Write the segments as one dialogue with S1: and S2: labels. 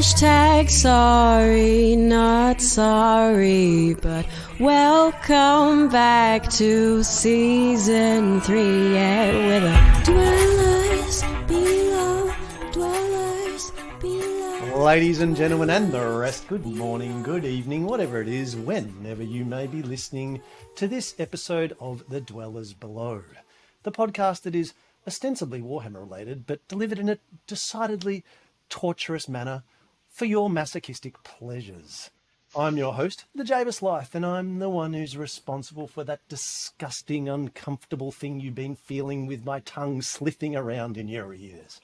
S1: Hashtag sorry, not sorry, but welcome back to season 3. Yeah, with a dwellers below, dwellers below.
S2: Ladies and gentlemen, and the rest, good morning, good evening, whatever it is, whenever you may be listening to this episode of The Dwellers Below, the podcast that is ostensibly Warhammer related, but delivered in a decidedly torturous manner for your masochistic pleasures. I'm your host, the Jabe, and I'm the one who's responsible for that disgusting, uncomfortable thing you've been feeling with my tongue slithing around in your ears.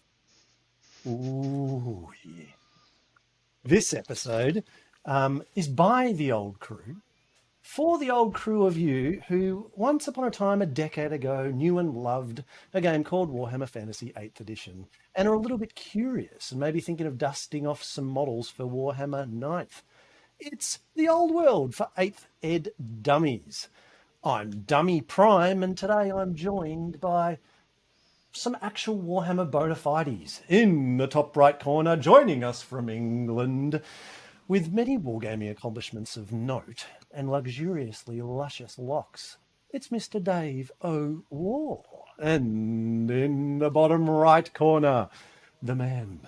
S2: Ooh, yeah. This episode is by the old crew, for the old crew of you who once upon a time, a decade ago, knew and loved a game called Warhammer Fantasy 8th Edition and are a little bit curious and maybe thinking of dusting off some models for Warhammer 9th. It's the old world for 8th Ed Dummies. I'm Dummy Prime, and today I'm joined by some actual Warhammer bona fides. In the top right corner, joining us from England, with many wargaming accomplishments of note and luxuriously luscious locks, it's Mr. Dave O'War. And in the bottom right corner, the man,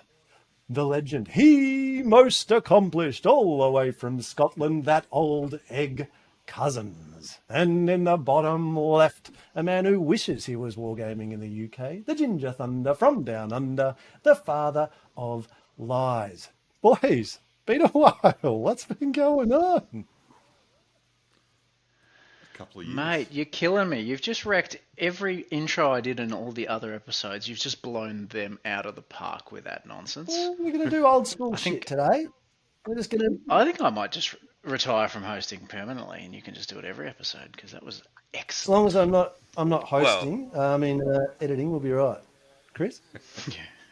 S2: the legend, he most accomplished, all the way from Scotland, that old egg Cousins. And in the bottom left, a man who wishes he was wargaming in the UK, the Ginger Thunder from down under, the father of lies. Boys, been a while. What's been going on?
S3: Couple of years.
S4: Mate, you're killing me. You've just wrecked every intro I did in all the other episodes. You've just blown them out of the park with that nonsense.
S2: Well, we're going to do old school shit today. We're just going to...
S4: I think I might just retire from hosting permanently, and you can just do it every episode, because that was excellent.
S2: As long as I'm not hosting, editing will be right. Chris?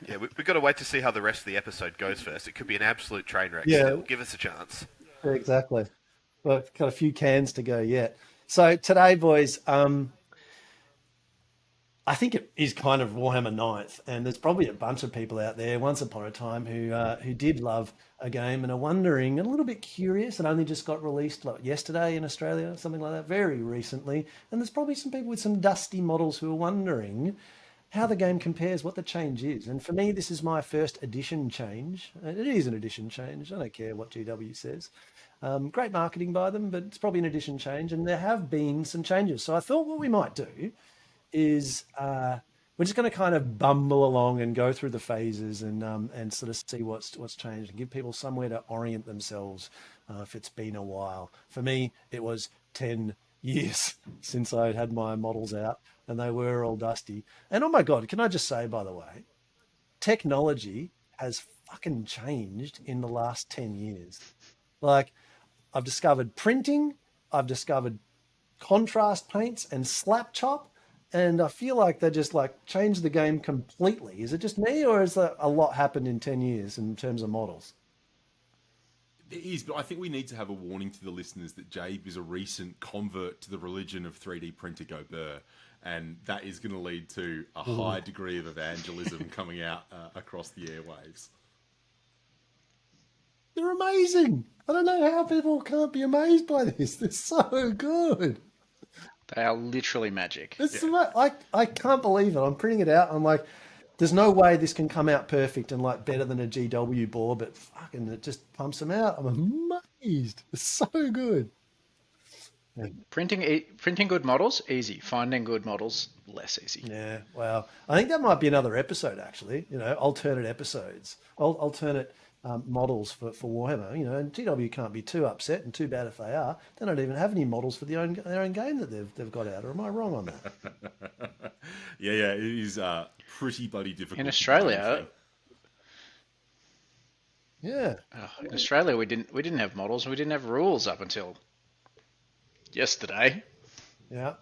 S3: Yeah, we've got to wait to see how the rest of the episode goes first. It could be an absolute train wreck.
S2: Yeah.
S3: Still. Give us a chance.
S2: Exactly. Well, got a few cans to go yet. So today, boys, I think it is kind of Warhammer 9th, and there's probably a bunch of people out there once upon a time who did love a game and are wondering, and a little bit curious, and only just got released like yesterday in Australia, something like that, very recently. And there's probably some people with some dusty models who are wondering how the game compares, what the change is. And for me, this is my first edition change. It is an edition change. I don't care what GW says. Great marketing by them, but it's probably an edition change, and there have been some changes. So I thought what we might do is we're just going to kind of bumble along and go through the phases and sort of see what's changed and give people somewhere to orient themselves if it's been a while. For me, it was 10 years since I had my models out, and they were all dusty. And oh my God, can I just say, by the way, technology has fucking changed in the last 10 years. Like, I've discovered printing, I've discovered contrast paints and slap chop, and I feel like they just like changed the game completely. Is it just me, or has a lot happened in 10 years in terms of models?
S5: It is, but I think we need to have a warning to the listeners that Jabe is a recent convert to the religion of 3D printer go burr, and that is going to lead to a high degree of evangelism coming out across the airwaves.
S2: They're amazing. I don't know how people can't be amazed by this. They're so good.
S4: They are literally magic.
S2: It's I can't believe it. I'm printing it out. I'm like, there's no way this can come out perfect and like better than a GW board, but fucking it just pumps them out. I'm amazed. It's so good.
S4: Printing good models, easy. Finding good models, less easy.
S2: Yeah, wow. I think that might be another episode, actually. You know, alternate episodes, alternate models for Warhammer. You know, and GW can't be too upset and too bad if they are. They don't even have any models for their own game that they've got out. Or am I wrong on that?
S5: Yeah, it is pretty bloody difficult.
S4: In Australia,
S2: yeah.
S4: In Australia, we didn't have models. We didn't have rules up until yesterday.
S2: Yeah.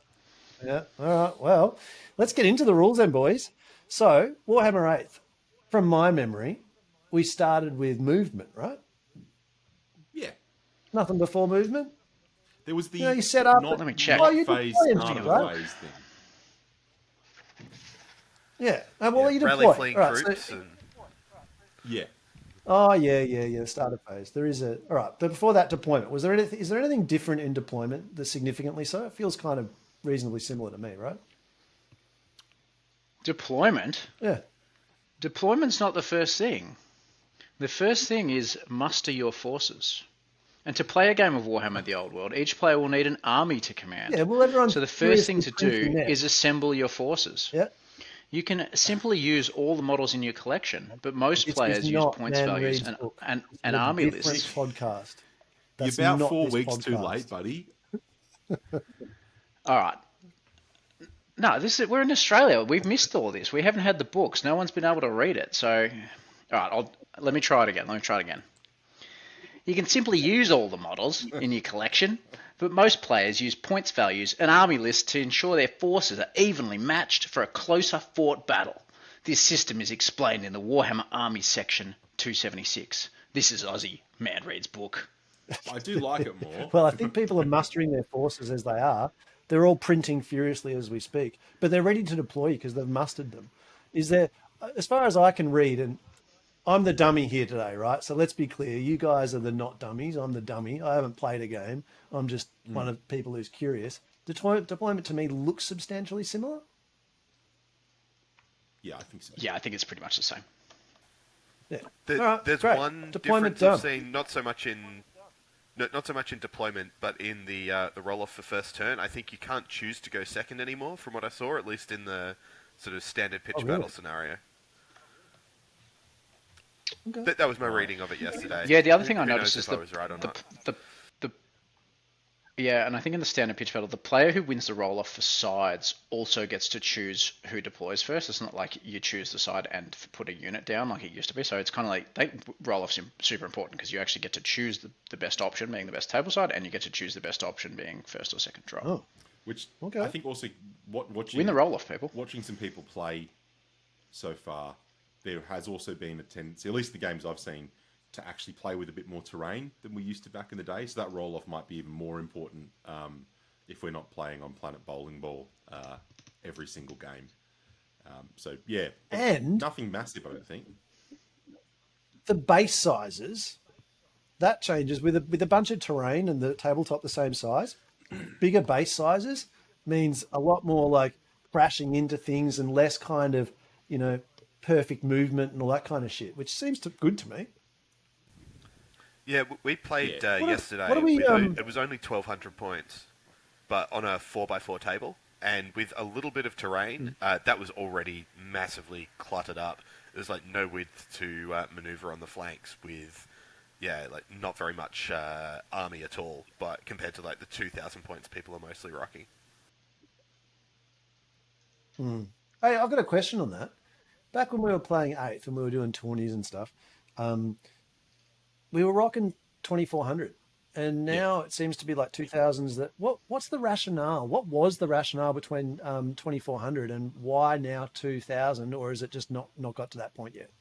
S2: All right. Well, let's get into the rules then, boys. So, Warhammer 8th, from my memory, we started with movement, right?
S5: Yeah.
S2: Nothing before movement?
S5: There was the
S2: you set up...
S4: Let me check.
S2: Oh, you
S5: phase,
S2: did
S5: start of the
S2: right?
S5: phase thing.
S2: Yeah. Well, you
S3: Rally
S2: deploy.
S3: fleeing
S2: Right,
S3: troops.
S2: so,
S5: Yeah.
S2: Oh yeah. Starter phase. There is a all right, but before that deployment, was there anything? Is there anything different in deployment that significantly so? It feels kind of reasonably similar to me, right?
S4: Deployment?
S2: Yeah.
S4: Deployment's not the first thing. The first thing is muster your forces. And to play a game of Warhammer the Old World, each player will need an army to command.
S2: Yeah. Well, everyone's
S4: So the first thing
S2: furiously
S4: to
S2: printing
S4: do
S2: now.
S4: is assemble your forces.
S2: Yeah.
S4: You can simply use all the models in your collection, but most
S2: This is
S4: players use
S2: not
S4: points
S2: Man
S4: values
S2: Reed's book.
S4: and
S2: This is a
S4: army
S2: different
S4: lists.
S2: podcast.
S5: You're
S2: That's
S5: about
S2: not
S5: 4
S2: this
S5: weeks too
S2: podcast.
S5: late, buddy.
S4: All right. No, we're in Australia. We've missed all this. We haven't had the books. No one's been able to read it. So, all right, let me try it again. You can simply use all the models in your collection, but most players use points values and army lists to ensure their forces are evenly matched for a closer fought battle. This system is explained in the Warhammer Army section 276. This is Aussie Man Reed's book.
S5: I do like it more.
S2: Well, I think people are mustering their forces as they are. They're all printing furiously as we speak, but they're ready to deploy because they've mustered them. Is there, as far as I can read, and I'm the dummy here today, right? So let's be clear. You guys are the not dummies. I'm the dummy. I haven't played a game. I'm just one of the people who's curious. Deployment to me looks substantially similar.
S5: Yeah, I think so.
S4: Yeah, I think it's pretty much the same.
S2: Yeah.
S3: There's
S2: All right, great.
S3: one
S2: Deployment
S3: difference
S2: done.
S3: I've seen, not so much in deployment, but in the roll-off for first turn. I think you can't choose to go second anymore, from what I saw, at least in the sort of standard pitch
S2: really?
S3: battle scenario.
S2: Okay.
S3: That was my reading of it yesterday.
S4: Yeah, the other thing I
S3: Who knows
S4: noticed is
S3: if I was right or not.
S4: Yeah, and I think in the standard pitch battle, the player who wins the roll-off for sides also gets to choose who deploys first. It's not like you choose the side and put a unit down like it used to be. So it's kind of like roll-off's super important because you actually get to choose the best option being the best table side, and you get to choose the best option being first or second drop.
S2: Oh,
S5: Which
S2: Okay.
S5: I think also watching
S4: Win the roll-off, people.
S5: watching some people play so far, there has also been a tendency, at least the games I've seen, to actually play with a bit more terrain than we used to back in the day. So that roll-off might be even more important if we're not playing on Planet Bowling Ball every single game. So yeah,
S2: And
S5: nothing massive, I don't think.
S2: the base sizes, that changes with a bunch of terrain and the tabletop the same size. Bigger base sizes means a lot more like crashing into things and less kind of, perfect movement and all that kind of shit, which seems good to me.
S3: Yeah, we played yesterday.
S2: what do we,
S3: It was only 1,200 points, but on a 4x4 table, and with a little bit of terrain, that was already massively cluttered up. There's like no width to maneuver on the flanks with, like not very much army at all, but compared to like the 2,000 points people are mostly rocking.
S2: Hey, I've got a question on that. Back when we were playing 8th and we were doing tourneys and stuff, we were rocking 2,400. And now it seems to be like 2,000s. What's the rationale? What was the rationale between 2,400 and why now 2,000? Or is it just not got to that point yet?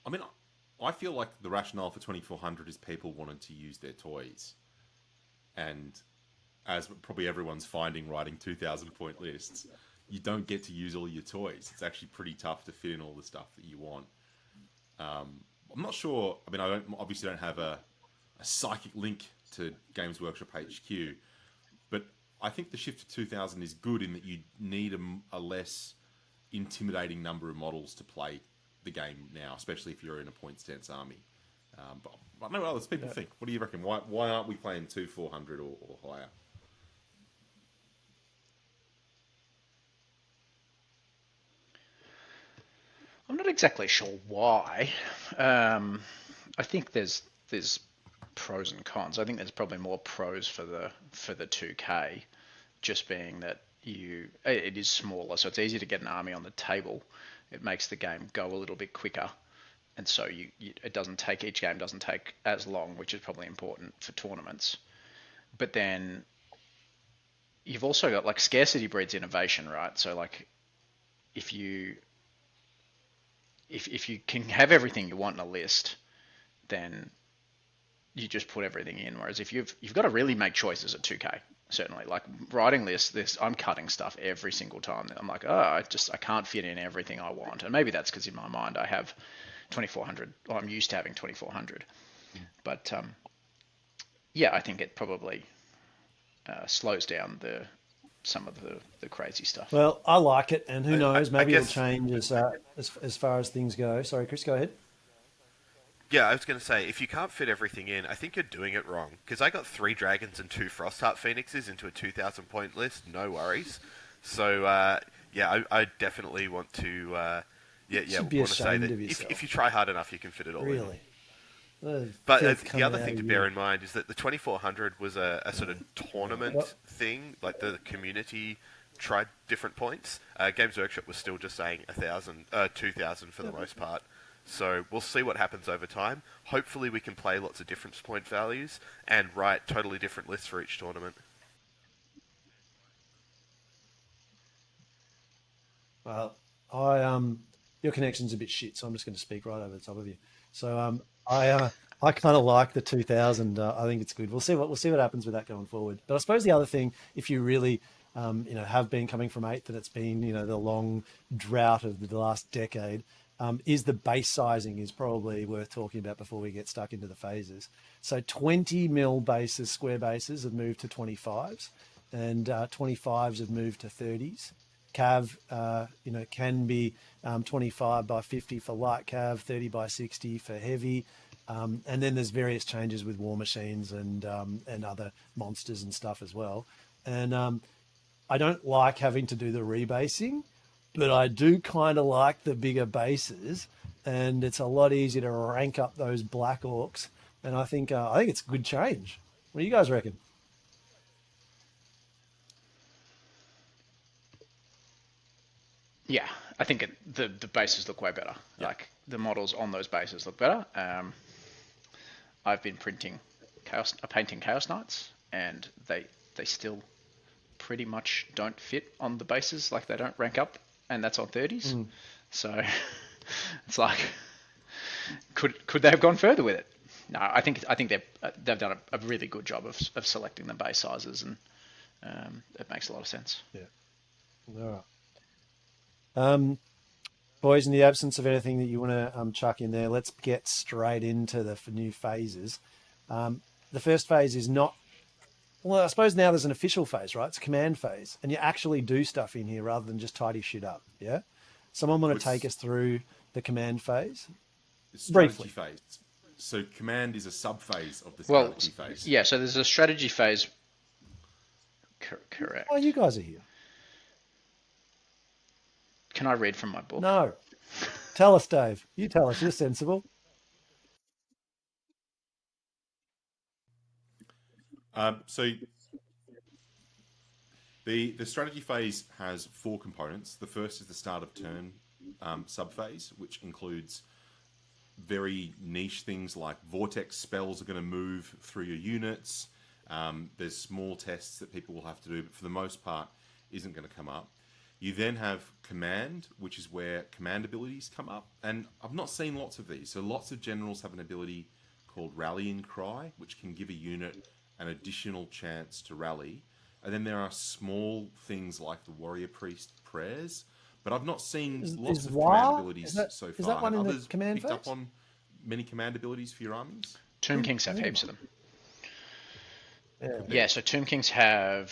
S5: I mean, I feel like the rationale for 2,400 is people wanted to use their toys. And as probably everyone's finding writing 2,000 point lists, you don't get to use all your toys. It's actually pretty tough to fit in all the stuff that you want. I'm not sure. I mean, I obviously don't have a psychic link to Games Workshop HQ, but I think the shift to 2,000 is good in that you need a less intimidating number of models to play the game now, especially if you're in a point stance army. But I don't know what other people think. What do you reckon? Why aren't we playing 2,400 or higher?
S4: I'm not exactly sure why. I think there's pros and cons. I think there's probably more pros for the 2K, just being that it is smaller, so it's easier to get an army on the table. It makes the game go a little bit quicker, and so each game doesn't take as long, which is probably important for tournaments. But then you've also got like scarcity breeds innovation, right? So like if you can have everything you want in a list, then you just put everything in. Whereas if you've got to really make choices at 2K, certainly. Like writing this, I'm cutting stuff every single time. I'm like, oh, I can't fit in everything I want, and maybe that's because in my mind I have 2400. Well, I'm used to having 2400, but yeah, I think it probably slows down some of the crazy stuff.
S2: Well, I like it, and who knows, maybe it'll
S3: guess-
S2: change as far as things go. Sorry, Chris, go ahead.
S3: Yeah, I was going to say, if you can't fit everything in, I think you're doing it wrong. Because I got 3 dragons and 2 Frostheart Phoenixes into a 2,000 point list, no worries. So, I definitely want to,
S2: should be
S3: want to say
S2: ashamed
S3: that
S2: of yourself.
S3: if you try hard enough, you can fit it all in.
S2: Really?
S3: But
S2: Filth
S3: the
S2: coming
S3: other
S2: out
S3: thing
S2: of
S3: to
S2: you.
S3: bear in mind is that the 2400 was a sort of tournament thing, like the community tried different points. Games Workshop was still just saying 2,000 for the most part. So we'll see what happens over time. Hopefully we can play lots of different point values and write totally different lists for each tournament.
S2: Well, your connection's a bit shit, so I'm just going to speak right over the top of you. So I kind of like the 2000. I think it's good. We'll see what happens with that going forward. But I suppose the other thing, if you really have been coming from 8th and it's been the long drought of the last decade, is the base sizing is probably worth talking about before we get stuck into the phases. So 20 mil bases, square bases have moved to 25s, and 25s have moved to 30s. Cav, can be 25 by 50 for light cav, 30 by 60 for heavy. And then there's various changes with war machines and other monsters and stuff as well. And I don't like having to do the rebasing, but I do kind of like the bigger bases, and it's a lot easier to rank up those black orcs. And I think it's a good change. What do you guys reckon?
S4: Yeah, I think the bases look way better.
S5: Yeah.
S4: Like the models on those bases look better. I've been painting Chaos Knights, and they still pretty much don't fit on the bases. Like they don't rank up, and that's on 30s. So it's like, could they have gone further with it? No, I think they've done a really good job of selecting the base sizes, and it makes a lot of sense.
S2: Yeah. All right. Boys, in the absence of anything that you want to chuck in there, let's get straight into the new phases. The first phase is not... Well, I suppose now there's an official phase, right? It's a command phase, and you actually do stuff in here rather than just tidy shit up, yeah? Someone want to take us through the command phase?
S5: Strategy
S2: Briefly.
S5: phase. So command is a sub-phase of the
S4: Well,
S5: strategy phase.
S4: yeah. So there's a strategy phase. Correct.
S2: Oh, you guys are here.
S4: Can I read from my book?
S2: No. Tell us, Dave. You tell us. You're sensible.
S5: So the strategy phase has 4 components. The first is the start of turn sub-phase, which includes very niche things like vortex spells are going to move through your units. There's small tests that people will have to do, but for the most part isn't going to come up. You then have command, which is where command abilities come up. And I've not seen lots of these. So lots of generals have an ability called Rallying Cry, which can give a unit an additional chance to rally. And then there are small things like the Warrior Priest prayers. But I've not seen lots of command abilities so far.
S2: Is that one
S5: have
S2: in the
S5: others
S2: command
S5: picked up
S2: phase?
S5: on many command abilities for your armies?
S4: Tomb Kings have heaps of them.
S2: Yeah.
S4: Yeah, so Tomb Kings have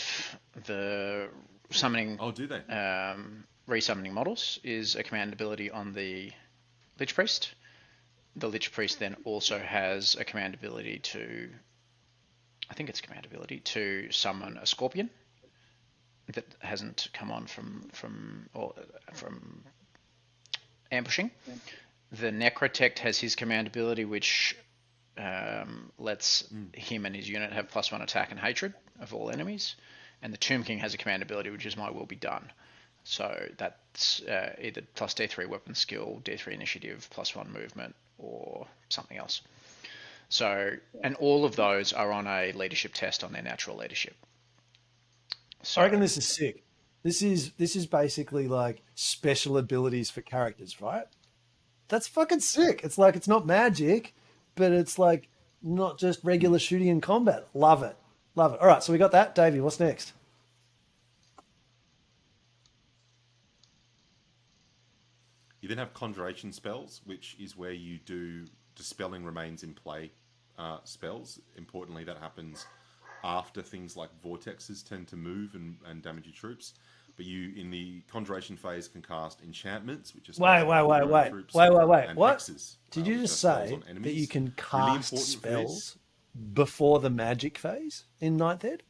S4: the summoning.
S5: Oh, do they?
S4: Resummoning models is a command ability on the Lich Priest. The Lich Priest then also has a command ability to, I think it's a command ability to summon a Scorpion that hasn't come on from ambushing. The Necrotect has his command ability, which lets him and his unit have +1 attack and hatred of all enemies. And the Tomb King has a command ability, which is My Will Be Done. So that's either plus D3 weapon skill, D3 initiative, +1 movement, or something else. So, and all of those are on a leadership test on their natural leadership. So,
S2: I reckon this is sick. This is basically like special abilities for characters, right? That's fucking sick. It's like, it's not magic, but it's like not just regular shooting and combat. Love it. Love it. All right, so we got that. Davey, what's next?
S5: You then have conjuration spells, which is where you do dispelling remains in play spells. Importantly, that happens after things like vortexes tend to move and damage your troops. But you, in the conjuration phase, can cast enchantments, which are spells on your own troops,
S2: Wait.
S5: and
S2: What?
S5: hexes,
S2: Did you
S5: which
S2: just
S5: are spells
S2: say
S5: on
S2: that you
S5: enemies.
S2: can
S5: Really
S2: cast
S5: important for this.
S2: spells before the magic phase in Ninth Ed?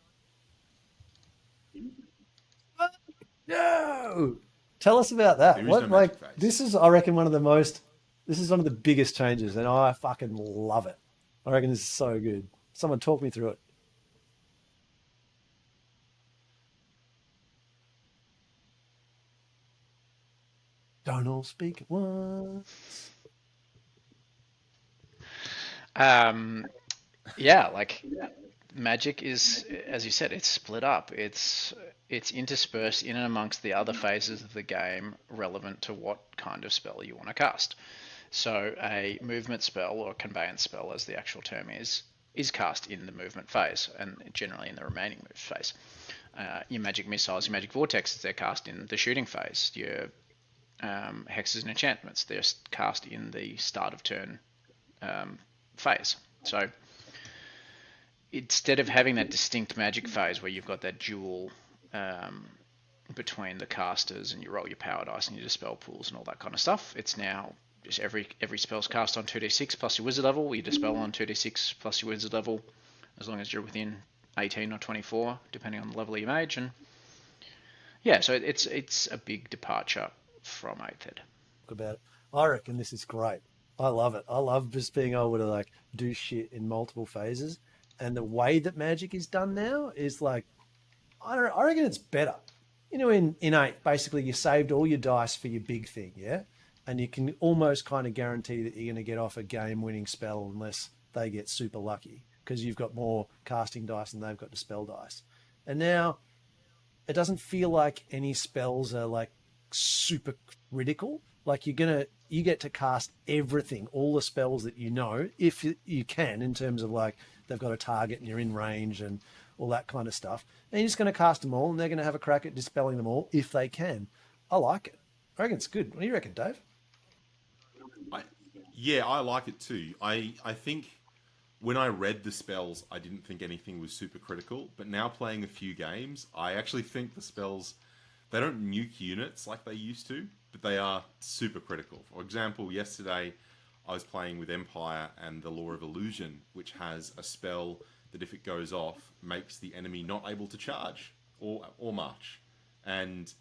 S2: No. Tell us about that.
S5: There is
S2: What
S5: no magic phase.
S2: this is, I reckon, this is one of the biggest changes, and I fucking love it. I reckon this is so good. Someone talk me through it. Don't all speak at once.
S4: Yeah, like magic is, as you said, it's split up. It's interspersed in and amongst the other phases of the game relevant to what kind of spell you want to cast. So a movement spell, or conveyance spell as the actual term is cast in the movement phase and generally in the remaining move phase. Your magic missiles, your magic vortexes, they're cast in the shooting phase. Your hexes and enchantments, they're cast in the start of turn phase. So instead of having that distinct magic phase where you've got that dual between the casters and you roll your power dice and your dispel pools and all that kind of stuff, it's now just every spell's cast on 2d6 plus your wizard level. You dispel on 2d6 plus your wizard level, as long as you're within 18 or 24, depending on the level of your mage. And yeah, so it's a big departure from 8th Ed.
S2: About it. I reckon this is great. I love it. I love just being able to like do shit in multiple phases, and the way that magic is done now is like, I reckon it's better. You know, in 8, basically you saved all your dice for your big thing, yeah? And you can almost kind of guarantee that you're going to get off a game-winning spell unless they get super lucky, because you've got more casting dice and they've got dispel dice. And now it doesn't feel like any spells are like super critical. Like you get to cast everything, all the spells that you know, if you can, in terms of like they've got a target and you're in range and all that kind of stuff. And you're just going to cast them all, and they're going to have a crack at dispelling them all if they can. I like it. I reckon it's good. What do you reckon, Dave?
S5: Yeah, I like it too. I think when I read the spells, I didn't think anything was super critical. But now playing a few games, I actually think the spells, they don't nuke units like they used to, but they are super critical. For example, yesterday I was playing with Empire and the Law of Illusion, which has a spell that if it goes off, makes the enemy not able to charge or march. And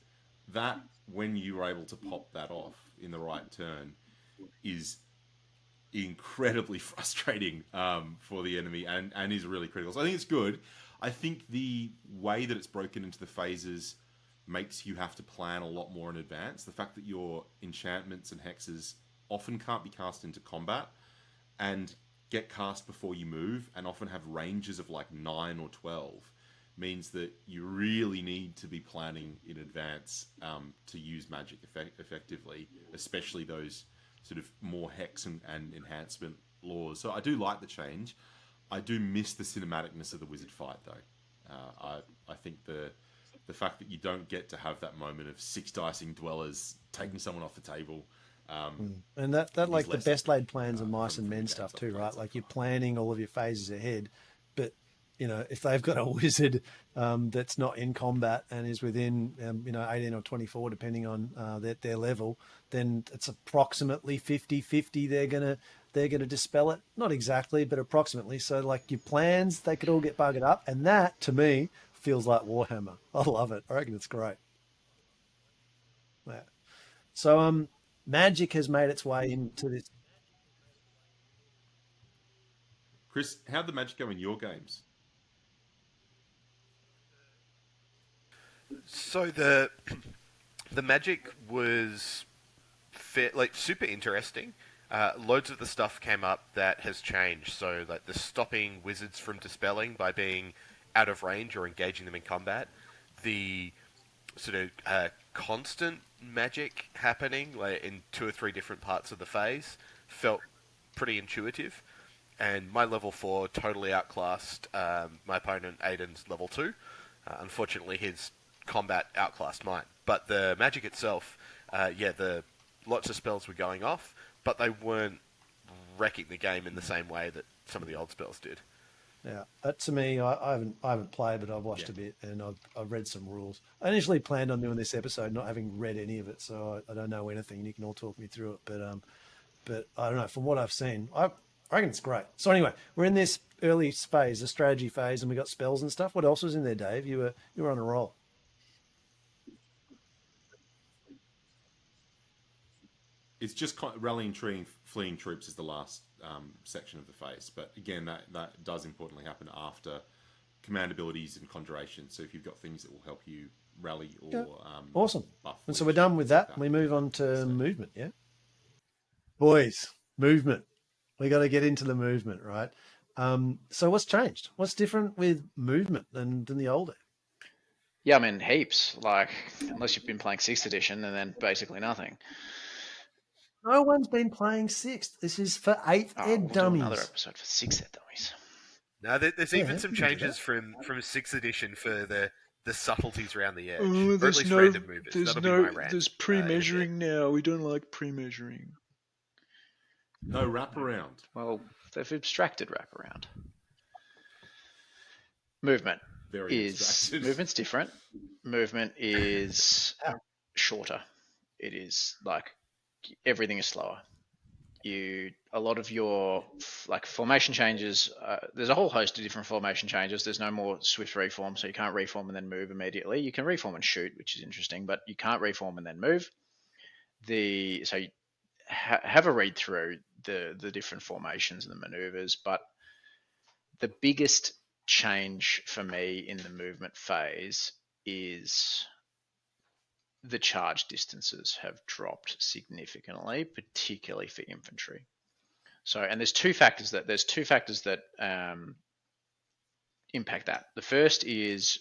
S5: that, when you are able to pop that off in the right turn, is incredibly frustrating for the enemy and is really critical. So I think it's good. I think the way that it's broken into the phases makes you have to plan a lot more in advance. The fact that your enchantments and hexes often can't be cast into combat and get cast before you move and often have ranges of like 9 or 12 means that you really need to be planning in advance to use magic effectively, especially those sort of more hex and enhancement laws. So I do like the change. I do miss the cinematicness of the wizard fight, though. I think the fact that you don't get to have that moment of 6 dicing dwellers taking someone off the table.
S2: And that like the best laid plans of mice and men stuff too, right? Like you're planning all of your phases ahead, but you know, if they've got a wizard that's not in combat and is within 18 or 24 depending on their level, then it's approximately 50-50 they're gonna dispel it. Not exactly, but approximately. So like your plans, they could all get buggered up, and that to me feels like Warhammer. I love it. I reckon it's great. Yeah. So magic has made its way into this.
S5: Chris, how'd the magic go in your games?
S3: So the magic was like super interesting. Loads of the stuff came up that has changed. So like the stopping wizards from dispelling by being out of range or engaging them in combat, the sort of constant magic happening like in 2 or 3 different parts of the phase felt pretty intuitive. and my level 4 totally outclassed my opponent Aiden's level 2. Unfortunately, his combat outclassed mine. But the magic itself, the lots of spells were going off, but they weren't wrecking the game in the same way that some of the old spells did.
S2: Yeah, to me, I haven't played, but I've watched a bit and I've read some rules. I initially planned on doing this episode not having read any of it, so I don't know anything. You can all talk me through it, but I don't know. From what I've seen, I reckon it's great. So anyway, we're in this early phase, the strategy phase, and we got spells and stuff. What else was in there, Dave? You were on a roll.
S5: It's just kind of rallying, fleeing troops is the last section of the phase. But again, that does importantly happen after command abilities and conjuration. So if you've got things that will help you rally or
S2: awesome.
S5: buff.
S2: And so we're done with that. We move on to movement. Yeah, boys, movement. We got to get into the movement, right? So what's changed? What's different with movement than the older?
S4: Yeah, I mean heaps. Like unless you've been playing 6th edition, and then basically nothing.
S2: No one's been playing 6th. This is for 8th ed
S4: we'll
S2: dummies.
S4: do another episode for 6th ed dummies.
S3: Now, there's even some changes from 6th edition for the subtleties around the edge. Or at least random movers. That'll be my rant.
S4: There's pre-measuring now. We don't like pre-measuring.
S5: No wraparound.
S4: Well, they've abstracted wraparound. Movement movement's different. Movement is shorter. It is like everything is slower. A lot of your like formation changes. There's a whole host of different formation changes. There's no more swift reform, so you can't reform and then move immediately. You can reform and shoot, which is interesting, but you can't reform and then move. So you have a read through the different formations and the maneuvers, but the biggest change for me in the movement phase is the charge distances have dropped significantly, particularly for infantry. So, and there's two factors that impact that. The first is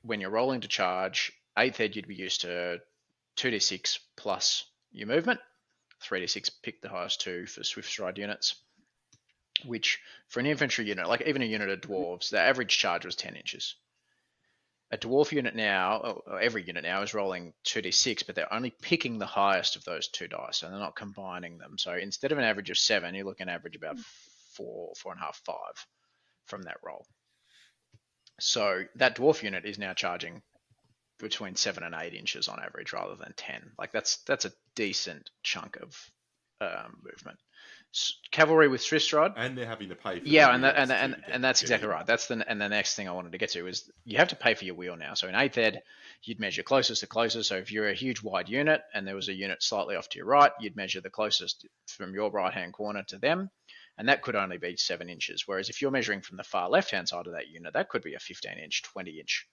S4: when you're rolling to charge, 8th ed you'd be used to 2d6 plus your movement, 3d6 pick the highest 2 for swift stride units, which for an infantry unit, like even a unit of dwarves, the average charge was 10 inches. A dwarf unit now, or every unit now, is rolling 2d6, but they're only picking the highest of those 2 dice, and they're not combining them. So instead of an average of 7, you're looking at average about 4.5, 5 from that roll. So that dwarf unit is now charging between 7 and 8 inches on average, rather than 10. Like that's a decent chunk of movement. Cavalry with swift stride,
S5: and they're having to pay for
S4: and that's exactly right. That's the next thing I wanted to get to is you have to pay for your wheel now. So in 8th ed you'd measure closest to closest. So if you're a huge wide unit and there was a unit slightly off to your right, you'd measure the closest from your right hand corner to them, and that could only be 7 inches. Whereas if you're measuring from the far left hand side of that unit, that could be a 15-inch, 20-inch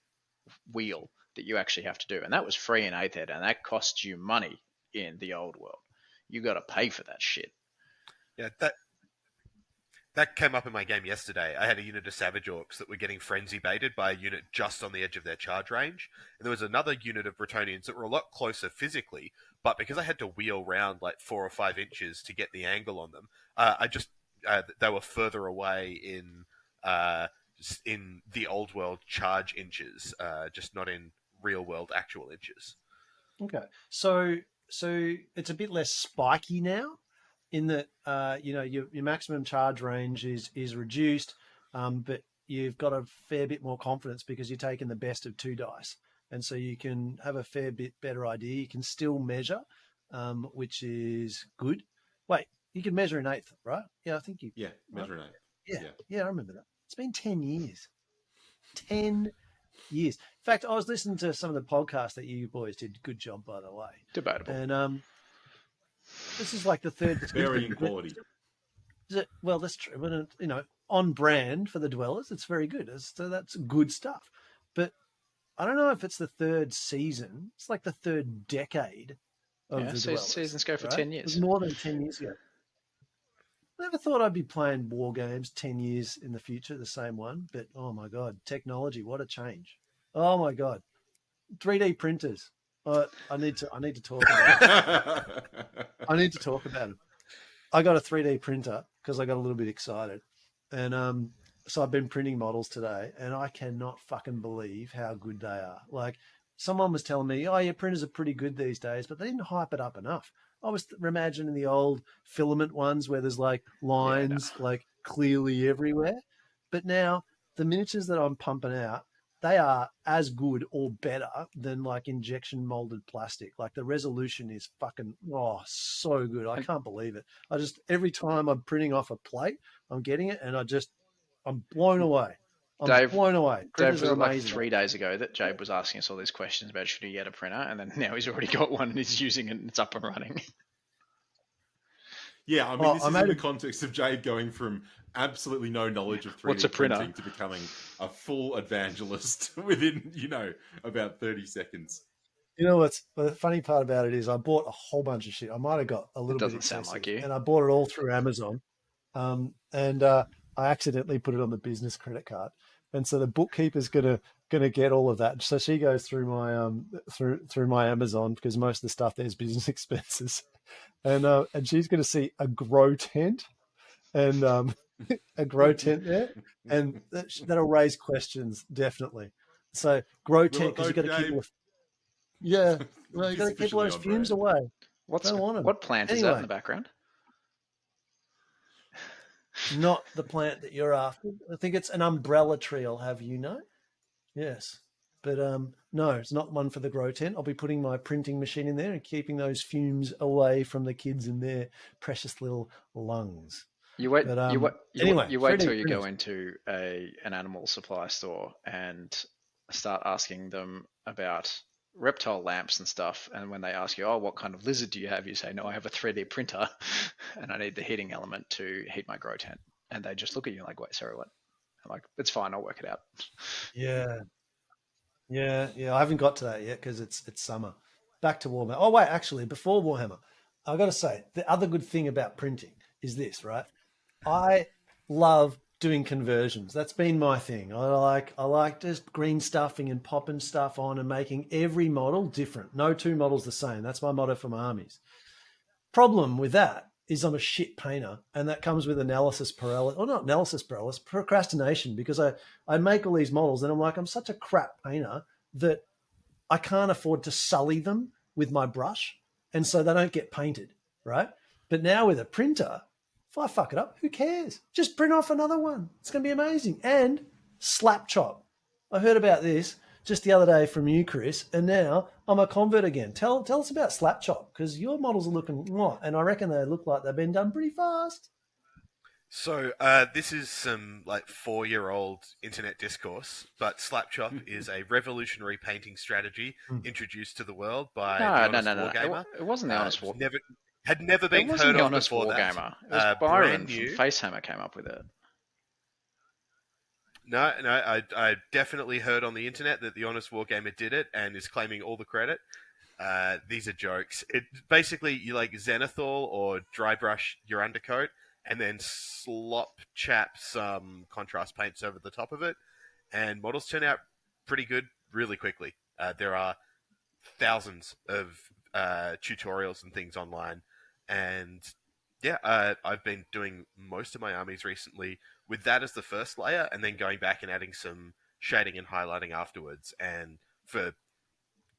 S4: wheel that you actually have to do, and that was free in 8th ed, and that costs you money in the old world. You got to pay for that shit.
S3: Yeah, that came up in my game yesterday. I had a unit of Savage Orcs that were getting frenzy baited by a unit just on the edge of their charge range. And there was another unit of Bretonians that were a lot closer physically, but because I had to wheel round like 4 or 5 inches to get the angle on them, they were further away in the old world charge inches, just not in real world actual inches.
S2: Okay, so it's a bit less spiky now, in that your maximum charge range is reduced, but you've got a fair bit more confidence because you're taking the best of 2 dice, and so you can have a fair bit better idea. You can still measure, which is good. Wait, you can measure in 8th, right? Yeah, I think you.
S5: Yeah, measure in 8th.
S2: Yeah, I remember that. It's been 10 years. 10 years. In fact, I was listening to some of the podcasts that you boys did. Good job, by the way.
S4: Debatable.
S2: And this is like the third.
S5: Varying quality.
S2: Well, that's true. But on brand for the Dwellers, it's very good. So that's good stuff. But I don't know if it's the third season. It's like the third decade of the Dwellers.
S4: Seasons go for 10 years.
S2: It was more than 10 years ago. I never thought I'd be playing war games 10 years in the future, the same one. But oh my God, technology, what a change! Oh my God, 3D printers. I need to talk about it. I need to talk about it. I got a 3D printer because I got a little bit excited. And so I've been printing models today, and I cannot fucking believe how good they are. Like, someone was telling me, oh, your printers are pretty good these days, but they didn't hype it up enough. I was imagining the old filament ones where there's like lines like clearly everywhere. But now the miniatures that I'm pumping out, they are as good or better than like injection molded plastic. Like, the resolution is fucking, so good. I can't believe it. Every time I'm printing off a plate, I'm getting it, and I'm blown away. Blown away.
S4: Dave,
S2: Printers
S4: was
S2: are
S4: it like
S2: amazing.
S4: 3 days ago that Jabe was asking us all these questions about should he get a printer, and then now he's already got one and he's using it and it's up and running.
S5: Yeah, I mean, this is in the context of Jabe going from absolutely no knowledge of 3D printing to becoming a full evangelist within, about 30 seconds.
S2: You know what's the funny part about it is I bought a whole bunch of shit. I might have got a little bit excessive.
S4: Doesn't sound like you.
S2: And I bought it all through Amazon. And I accidentally put it on the business credit card. And so the bookkeeper's gonna get all of that. So she goes through my through my Amazon, because most of the stuff there's business expenses. And she's gonna see a grow tent and a grow tent there, and that'll raise questions definitely. So grow tent, because you got to keep you got to keep all those fumes away.
S4: What plant is that in the background?
S2: Not the plant that you're after. I think it's an umbrella tree, I'll have you know. Yes. But no, it's not one for the grow tent. I'll be putting my printing machine in there and keeping those fumes away from the kids and their precious little lungs.
S4: You wait.
S2: Anyway,
S4: you wait till you go into an animal supply store and start asking them about reptile lamps and stuff. And when they ask you, "Oh, what kind of lizard do you have?" you say, "No, I have a 3D printer, and I need the heating element to heat my grow tent." And they just look at you like, "Wait, sorry, what?" I'm like, "It's fine. I'll work it out."
S2: Yeah. I haven't got to that yet because it's summer. Back to Warhammer. Oh wait, actually, before Warhammer, I've got to say the other good thing about printing is this, right? I love doing conversions. That's been my thing. I like just green stuffing and popping stuff on and making every model different. No two models the same. That's my motto for my armies. Problem with that is I'm a shit painter, and that comes with analysis paralysis, or not analysis paralysis, procrastination, because I make all these models and I'm like, I'm such a crap painter that I can't afford to sully them with my brush, and so they don't get painted, right? But now with a printer, if I fuck it up, who cares? Just print off another one. It's going to be amazing. And slap chop. I heard about this just the other day from you, Chris, and now I'm a convert again. Tell us about slap chop, because your models are looking, and I reckon they look like they've been done pretty fast.
S3: So this is some like 4-year-old internet discourse, but slap chop is a revolutionary painting strategy introduced to the world by the Honest Wargamer.
S4: It wasn't the Honest Wargamer.
S3: Had never been heard of before that.
S4: It was Byron from Facehammer came up with it.
S3: No, I definitely heard on the internet that the Honest Wargamer did it and is claiming all the credit. These are jokes. It basically, you like Zenithal or dry brush your undercoat and then slop chap some contrast paints over the top of it, and models turn out pretty good really quickly. There are thousands of tutorials and things online, and yeah, I've been doing most of my armies recently with that as the first layer, and then going back and adding some shading and highlighting afterwards. And for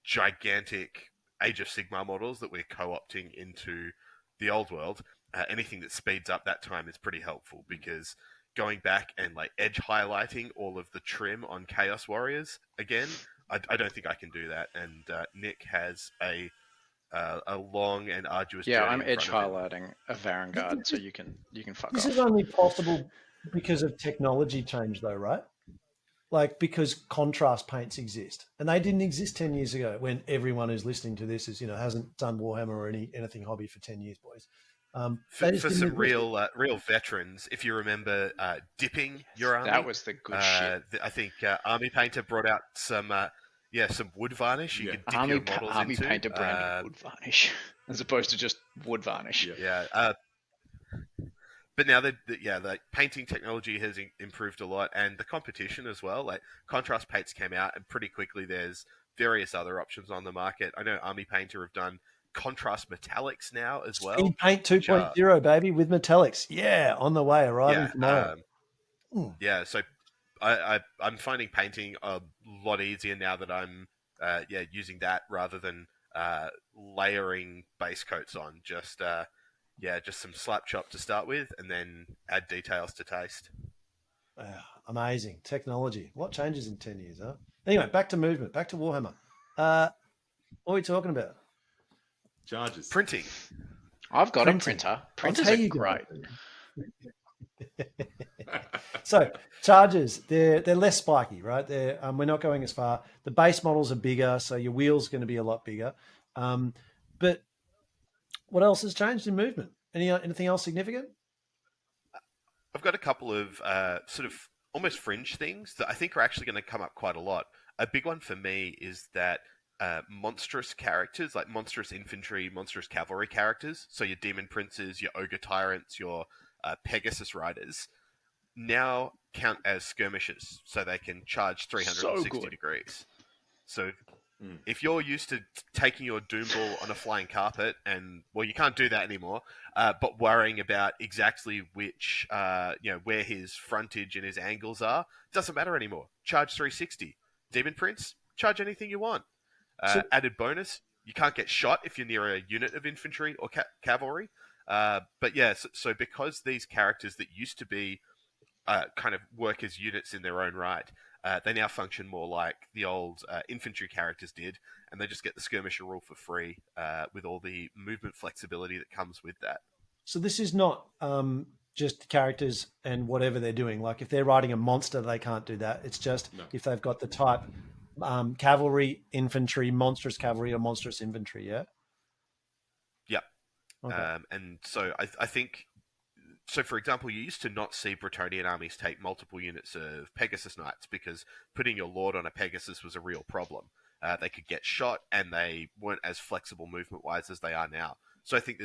S3: gigantic Age of Sigmar models that we're co-opting into the old world, anything that speeds up that time is pretty helpful, because going back and like edge highlighting all of the trim on Chaos Warriors again, I don't think I can do that. And Nick has a long and arduous journey.
S4: Yeah, I'm edge highlighting a Varangard, so you can fuck off.
S2: This is only possible because of technology change, though, right? Like, because contrast paints exist, and they didn't exist 10 years ago, when everyone who's listening to this is, hasn't done Warhammer or anything hobby for 10 years, boys.
S3: For some real veterans, if you remember dipping your army,
S4: that was the good shit.
S3: I think Army Painter brought out some wood varnish. You could dip your models into.
S4: Army Painter branded wood varnish, as opposed to just wood varnish.
S3: Yeah. But now the painting technology has improved a lot, and the competition as well. Like, contrast paints came out, and pretty quickly there's various other options on the market. I know Army Painter have done contrast metallics now as well.
S2: Speed Paint 2.0, baby, with metallics. Yeah, on the way, arriving tomorrow.
S3: Yeah, so I'm finding painting a lot easier now that I'm using that rather than layering base coats on. Just some slap chop to start with, and then add details to taste.
S2: Amazing technology. What changes in 10 years, huh? Anyway, back to movement, back to Warhammer. What are we talking about?
S5: Charges.
S3: Printing.
S4: I've got
S2: Printing.
S4: a printer.
S2: I'll
S4: Printers
S2: tell
S4: are
S2: you
S4: great.
S2: So charges, they're less spiky, right? We're not going as far. The base models are bigger, so your wheel's going to be a lot bigger. But what else has changed in movement? Anything else significant?
S3: I've got a couple of sort of almost fringe things that I think are actually going to come up quite a lot. A big one for me is that monstrous characters, like monstrous infantry, monstrous cavalry characters, so your demon princes, your ogre tyrants, your Pegasus riders, now count as skirmishers, so they can charge 360 degrees. So if you're used to taking your Doom Ball on a flying carpet, and well, you can't do that anymore, but worrying about exactly which, where his frontage and his angles are, doesn't matter anymore. Charge 360. Demon Prince, charge anything you want. Added bonus, you can't get shot if you're near a unit of infantry or cavalry. But yeah, so because these characters that used to be kind of work as units in their own right, they now function more like the old infantry characters did, and they just get the skirmisher rule for free with all the movement flexibility that comes with that.
S2: So this is not just characters and whatever they're doing. Like if they're riding a monster, they can't do that. It's just if they've got the type cavalry, infantry, monstrous cavalry, or monstrous infantry. Yeah.
S3: Yeah.
S2: Okay.
S3: And so I think. So, for example, you used to not see Bretonnian armies take multiple units of Pegasus Knights because putting your lord on a Pegasus was a real problem. They could get shot, and they weren't as flexible movement-wise as they are now. So I think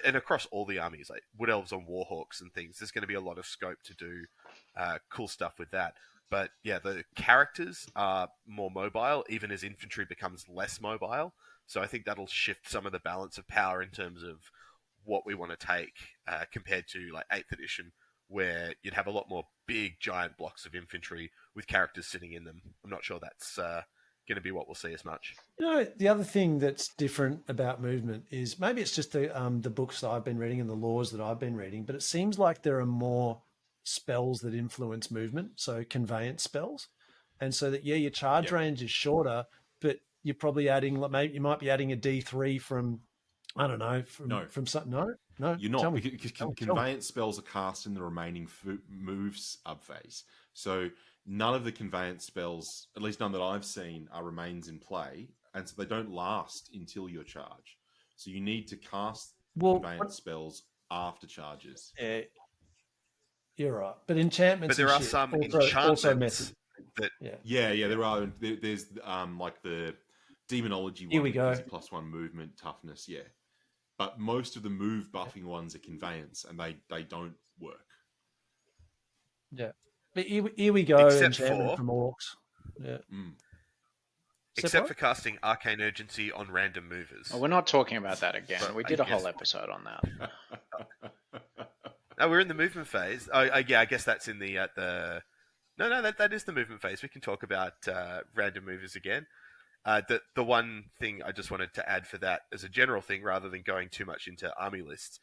S3: and across all the armies, like Wood Elves on Warhawks and things, there's going to be a lot of scope to do cool stuff with that. But yeah, the characters are more mobile, even as infantry becomes less mobile. So I think that'll shift some of the balance of power in terms of what we want to take compared to like 8th edition, where you'd have a lot more big giant blocks of infantry with characters sitting in them. I'm not sure that's going to be what we'll see as much.
S2: The other thing that's different about movement is maybe it's just the books that I've been reading and the laws that I've been reading, but it seems like there are more spells that influence movement, so conveyance spells, and so that your charge range is shorter, but you're probably adding, maybe you might be adding a D3 from, I don't know, from something. No,
S5: you're not, because conveyance spells are cast in the remaining moves phase. So none of the conveyance spells, at least none that I've seen, are remains in play, and so they don't last until your charge. So you need to cast conveyance spells after charges.
S2: Yeah, you're right. But enchantments,
S3: but there are some enchantments that
S5: there are. There's like the demonology one.
S2: Here we go.
S5: +1 movement toughness. Yeah. But most of the move buffing ones are conveyance, and they don't work.
S2: Yeah. But here we go.
S3: Except
S2: enchantment from orcs. Yeah.
S3: Except for casting Arcane Urgency on random movers.
S4: Oh, we're not talking about that again. We did a whole episode on that.
S3: No, we're in the movement phase. I guess that's in the No, that is the movement phase. We can talk about random movers again. The one thing I just wanted to add for that as a general thing, rather than going too much into army lists,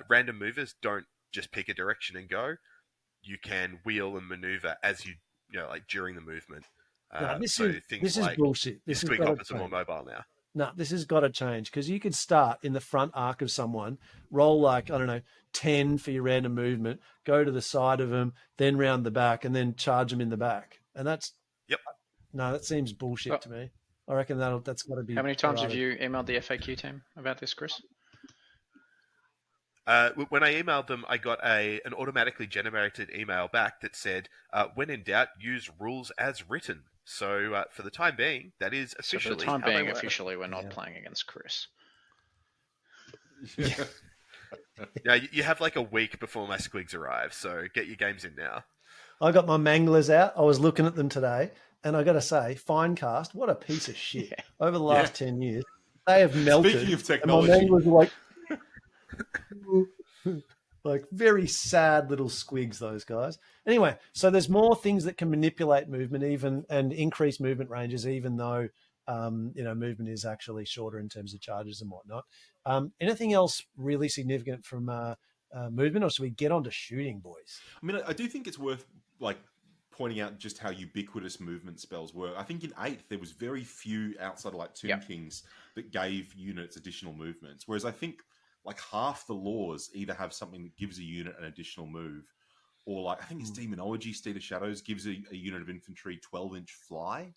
S3: random movers don't just pick a direction and go. You can wheel and maneuver as you like during the movement.
S2: This
S3: things
S2: is
S3: like
S2: bullshit. This
S3: Squig Hoppers are more mobile now.
S2: No, this has got to change, because you could start in the front arc of someone, roll like, I don't know, 10 for your random movement, go to the side of them, then round the back, and then charge them in the back. And that's...
S3: Yep.
S2: No, that seems bullshit to me. I reckon that's got to be...
S4: How many times have you emailed the FAQ team about this, Chris?
S3: When I emailed them, I got an automatically generated email back that said, when in doubt, use rules as written. So for the time being, that is officially...
S4: So for the time being, officially, we're not playing against Chris.
S3: Yeah, you have like a week before my squigs arrive, so get your games in now.
S2: I got my manglers out. I was looking at them today, and I got to say, Finecast, what a piece of shit. Over the last 10 years, they have melted.
S5: Speaking of technology.
S2: And my manglers are like... Like very sad little squigs, those guys. Anyway, so there's more things that can manipulate movement even and increase movement ranges, even though movement is actually shorter in terms of charges and whatnot. Anything else really significant from movement, or should we get on to shooting, boys?
S5: I mean, I do think it's worth like pointing out just how ubiquitous movement spells were. I think in 8th there was very few outside of like Tomb Kings that gave units additional movements, whereas I think like half the laws either have something that gives a unit an additional move, or like I think it's Demonology, Steed of Shadows gives a unit of infantry 12-inch fly.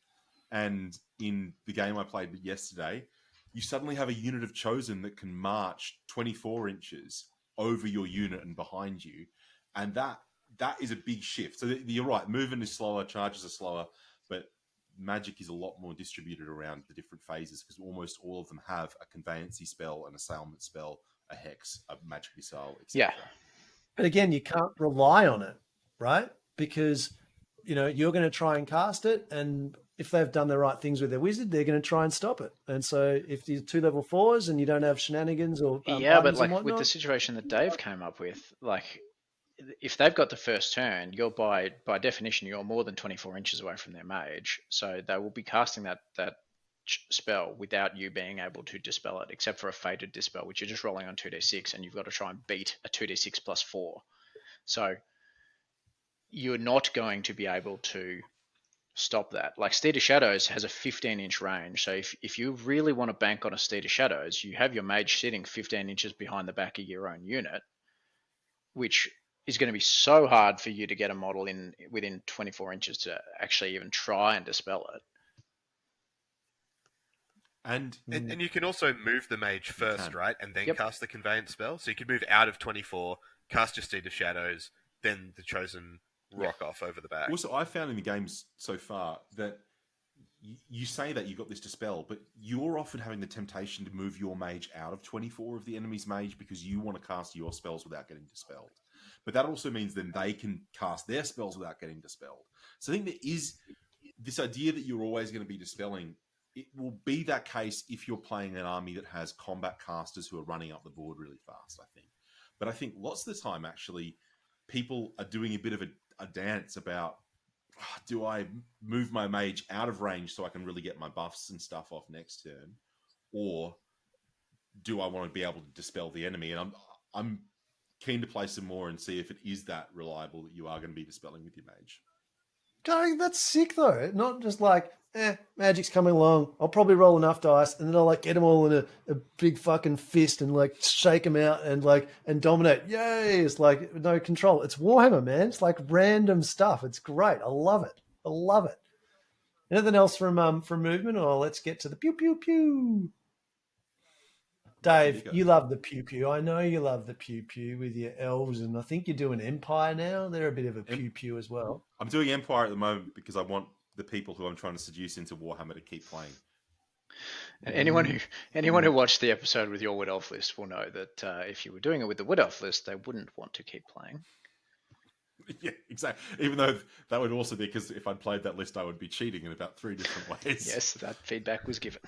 S5: And in the game I played yesterday, you suddenly have a unit of Chosen that can march 24 inches over your unit and behind you, and that is a big shift. So you're right, movement is slower, charges are slower, but magic is a lot more distributed around the different phases because almost all of them have a conveyancy spell, an assailment spell, a hex, a magic missile, etc.
S4: Yeah.
S2: But again, you can't rely on it, right? Because you're going to try and cast it, and if they've done the right things with their wizard, they're going to try and stop it. And so, if you're 2 level 4s and you don't have shenanigans or
S4: but like
S2: and
S4: with the situation that Dave came up with, like if they've got the first turn, you're by definition you're more than 24 inches away from their mage, so they will be casting that spell without you being able to dispel it, except for a fated dispel, which you're just rolling on 2d6, and you've got to try and beat a 2d6 plus 4. So you're not going to be able to stop that. Like Steed of Shadows has a 15-inch range, so if you really want to bank on a Steed of Shadows, you have your mage sitting 15 inches behind the back of your own unit, which is going to be so hard for you to get a model in within 24 inches to actually even try and dispel it.
S3: And you can also move the mage first, right? And then cast the conveyance spell. So you can move out of 24, cast your Steed of Shadows, then the Chosen rock off over the back.
S5: Also, I found in the games so far that you say that you've got this dispel, but you're often having the temptation to move your mage out of 24 of the enemy's mage because you want to cast your spells without getting dispelled. But that also means then they can cast their spells without getting dispelled. So I think there is this idea that you're always going to be dispelling. It will be that case if you're playing an army that has combat casters who are running up the board really fast, I think. But I think lots of the time, actually, people are doing a bit of a dance about, do I move my mage out of range so I can really get my buffs and stuff off next turn? Or do I want to be able to dispel the enemy? And I'm keen to play some more and see if it is that reliable that you are going to be dispelling with your mage.
S2: God, that's sick though. Not just like, magic's coming along. I'll probably roll enough dice, and then I'll like get them all in a big fucking fist and like shake them out and dominate. Yay! It's like no control. It's Warhammer, man. It's like random stuff. It's great. I love it. I love it. Anything else from movement, or let's get to the pew pew pew. Dave, you love the pew pew. I know you love the pew pew with your elves, and I think you're doing Empire now. They're a bit of a pew pew as well.
S5: I'm doing Empire at the moment because I want the people who I'm trying to seduce into Warhammer to keep playing.
S4: And anyone who watched the episode with your Wood Elf list will know that if you were doing it with the Wood Elf list, they wouldn't want to keep playing.
S5: Yeah, exactly. Even though that would also be because if I'd played that list, I would be cheating in about 3 different ways.
S4: Yes, that feedback was given.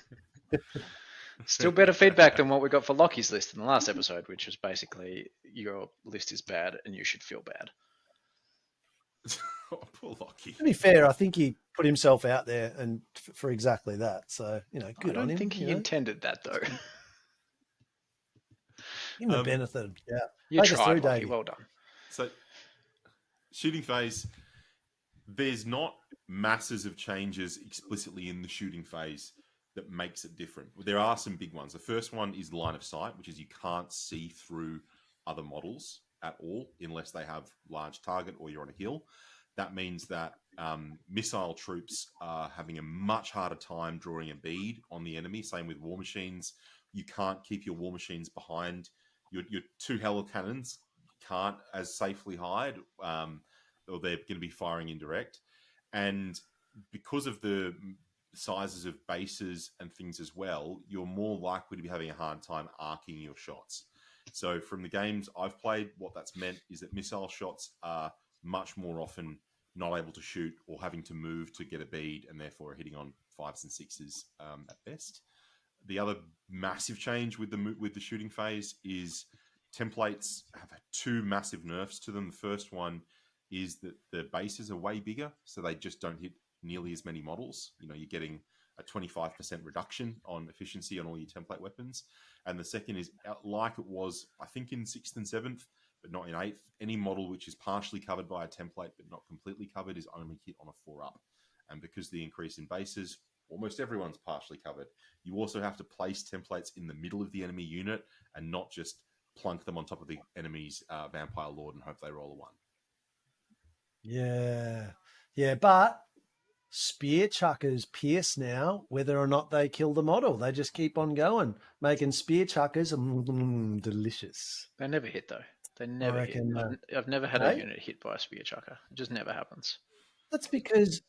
S4: Still better feedback than what we got for Lockie's list in the last episode, which was basically your list is bad and you should feel bad.
S5: Oh, poor Lockie.
S2: To be fair, I think he put himself out there and for exactly that. So, good on him.
S4: I don't think he intended that, though.
S2: Give him the benefit. Yeah.
S4: You tried, Lockie. Well done.
S5: So, shooting phase, there's not masses of changes explicitly in the shooting phase that makes it different. There are some big ones. The first one is line of sight, which is you can't see through other models at all unless they have large target or you're on a hill. That means that missile troops are having a much harder time drawing a bead on the enemy. Same with war machines. You can't keep your war machines behind. Your 2 helo cannons can't as safely hide, or they're going to be firing indirect. And because of the sizes of bases and things as well, you're more likely to be having a hard time arcing your shots. So from the games I've played, what that's meant is that missile shots are much more often not able to shoot or having to move to get a bead and therefore hitting on 5s and 6s at best. The other massive change with the shooting phase is templates have had two massive nerfs to them. The first one is that the bases are way bigger, so they just don't hit nearly as many models. You know, you're getting a 25% reduction on efficiency on all your template weapons. And the second is, like it was, I think, in 6th and 7th, but not in 8th, any model which is partially covered by a template but not completely covered is only hit on a 4-up. And because the increase in bases, almost everyone's partially covered. You also have to place templates in the middle of the enemy unit and not just plunk them on top of the enemy's Vampire Lord and hope they roll a 1.
S2: Yeah, but spear chuckers pierce now whether or not they kill the model. They just keep on going, making spear chuckers delicious.
S4: They never hit though. They never hit. I've never had a unit hit by a spear chucker. It just never happens.
S2: That's because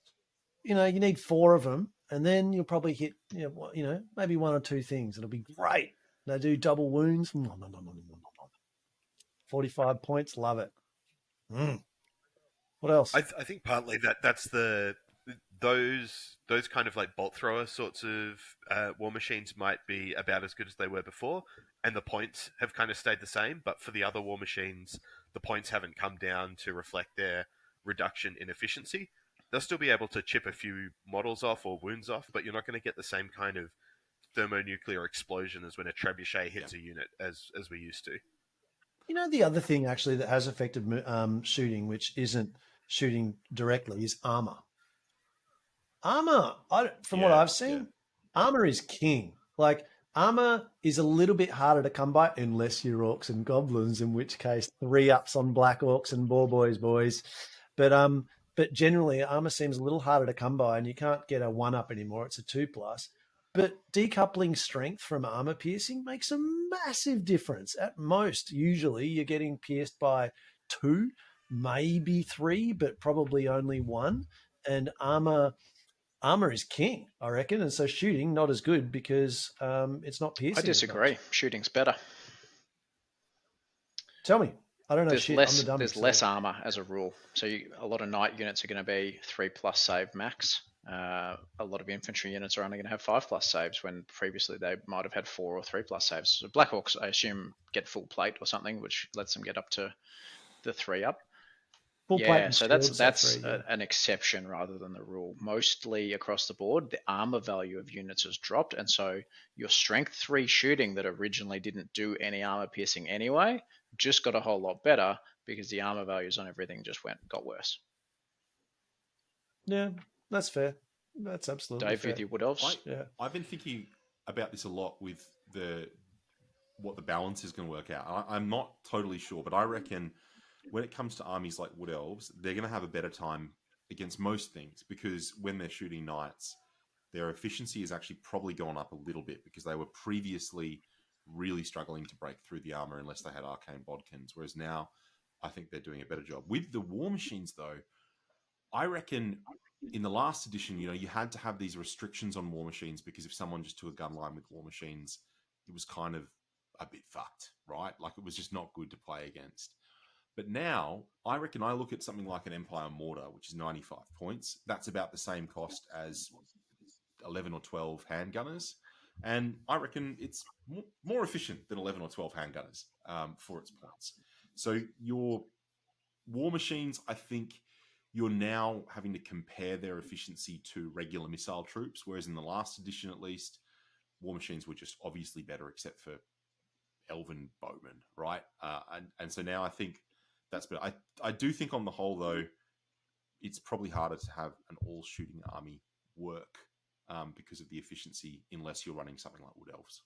S2: you need 4 of them, and then you'll probably hit maybe 1 or 2 things. It'll be great. They do double wounds. 45 points. Love it. What else?
S3: I think partly that's those kind of like bolt thrower sorts of war machines might be about as good as they were before, and the points have kind of stayed the same. But for the other war machines, the points haven't come down to reflect their reduction in efficiency. They'll still be able to chip a few models off or wounds off, but you're not going to get the same kind of thermonuclear explosion as when a trebuchet hits a unit as we used to.
S2: The other thing actually that has affected shooting, which isn't shooting directly, is armor. Armor, from what I've seen, armor is king. Like, armor is a little bit harder to come by unless you're orcs and goblins, in which case 3-ups on black orcs and boys. But generally, armor seems a little harder to come by, and you can't get a 1-up anymore. It's a 2+. But decoupling strength from armor piercing makes a massive difference. At most, usually, you're getting pierced by 2, maybe 3, but probably only 1. And armor is king, I reckon. And so shooting, not as good because it's not piercing.
S4: I disagree. Shooting's better.
S2: Tell me. I don't know shit.
S4: There's less armor as a rule. So a lot of knight units are going to be 3+ save max. A lot of infantry units are only going to have 5+ saves when previously they might have had 4 or 3+ saves. So Black Orcs, I assume, get full plate or something, which lets them get up to the 3-up.
S2: Full plate
S4: so that's an exception rather than the rule. Mostly across the board, the armor value of units has dropped, and so your strength 3 shooting that originally didn't do any armor piercing anyway just got a whole lot better because the armor values on everything just got worse.
S2: Yeah, that's fair. That's absolutely
S4: Dave,
S2: fair.
S4: with your Wood Elves?
S5: I've been thinking about this a lot with what the balance is going to work out. I'm not totally sure, but I reckon when it comes to armies like Wood Elves, they're going to have a better time against most things because when they're shooting knights, their efficiency is actually probably gone up a little bit because they were previously really struggling to break through the armor unless they had arcane bodkins, whereas now I think they're doing a better job. With the war machines, though, I reckon in the last edition, you had to have these restrictions on war machines because if someone just took a gun line with war machines, it was kind of a bit fucked, right? Like it was just not good to play against. But now, I reckon I look at something like an Empire Mortar, which is 95 points. That's about the same cost as 11 or 12 handgunners. And I reckon it's more efficient than 11 or 12 handgunners for its points. So your war machines, I think you're now having to compare their efficiency to regular missile troops, whereas in the last edition, at least, war machines were just obviously better except for elven bowmen, right? And so now I think that's better. I do think on the whole, though, it's probably harder to have an all-shooting army work because of the efficiency, unless you're running something like Wood Elves.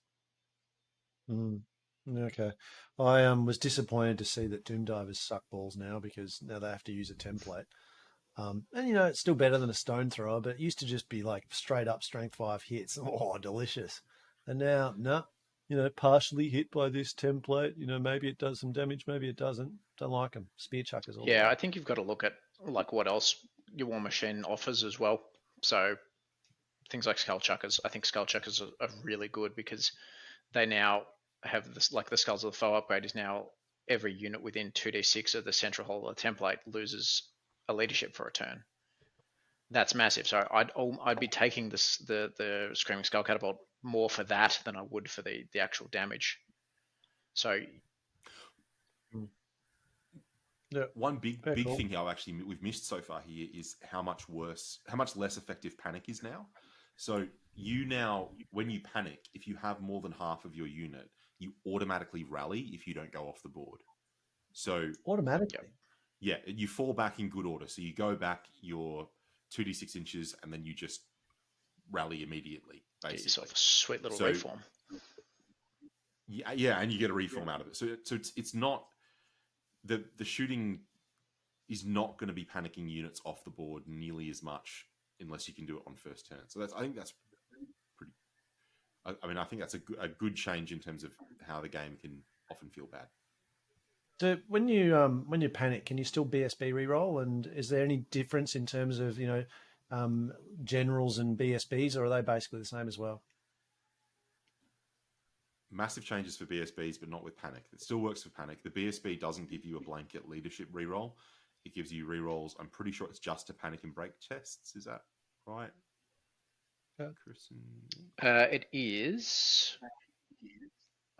S2: Okay. I was disappointed to see that Doom Divers suck balls now because now they have to use a template. And, it's still better than a stone thrower, but it used to just be like straight up strength 5 hits. Oh, delicious. And now, no, partially hit by this template. Maybe it does some damage, maybe it doesn't. Don't like them. Spear chuckers all the way.
S4: I think you've got to look at like what else your war machine offers as well. So things like skull chuckers. I think skull chuckers are really good because they now have this, like the Skulls of the Foe upgrade is now every unit within 2d6 of the central hole of the template loses a leadership for a turn. That's massive. So I'd be taking the Screaming Skull Catapult more for that than I would for the actual damage. So
S2: Yeah.
S5: One big
S2: Very cool.
S5: thing how actually we've missed so far here is how much less effective panic is now. So you now, when you panic, if you have more than half of your unit, you automatically rally if you don't go off the board. So
S2: Automatically.
S5: yeah, you fall back in good order. So you go back your 2d6 inches, and then you just rally immediately. Basically,
S4: Get yourself a sweet little
S5: So-
S4: reform.
S5: yeah, and you get a reform out of it. So it's not the shooting is not going to be panicking units off the board nearly as much unless you can do it on first turn. So I think that's pretty. I mean, I think that's a good change in terms of how the game can often feel bad.
S2: So when you panic, can you still BSB reroll? And is there any difference in terms of generals and BSBs, or are they basically the same as well?
S5: Massive changes for BSBs, but not with panic. It still works for panic. The BSB doesn't give you a blanket leadership reroll. It gives you rerolls. I'm pretty sure it's just to panic and break tests. Is that right?
S2: Yeah.
S5: Chris
S4: It is.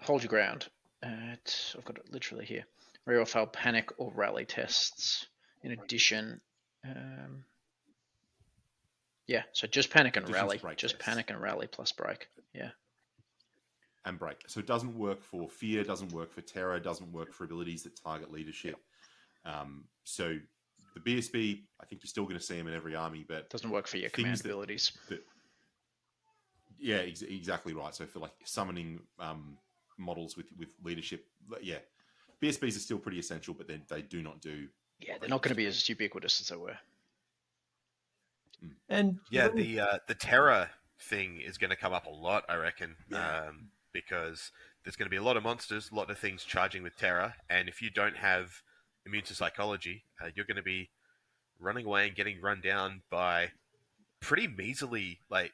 S4: Hold your ground. I've got it literally here. Reroll fail panic or rally tests. In addition, yeah, so just panic and
S5: Addition to
S4: rally.
S5: break
S4: Just
S5: tests.
S4: panic and rally plus break. Yeah.
S5: and break. So it doesn't work for fear, doesn't work for terror, doesn't work for abilities that target leadership. So the BSB, I think you're still going to see them in every army, but
S4: Doesn't work for your command abilities.
S5: Yeah, exactly right. So for like summoning models with leadership, yeah, BSBs are still pretty essential, but they do not do.
S4: Yeah, they're not going to be as ubiquitous as they were.
S2: And
S3: yeah, the terror thing is going to come up a lot, I reckon, because there's going to be a lot of monsters, a lot of things charging with terror, and if you don't have immune to psychology, you're going to be running away and getting run down by pretty measly, like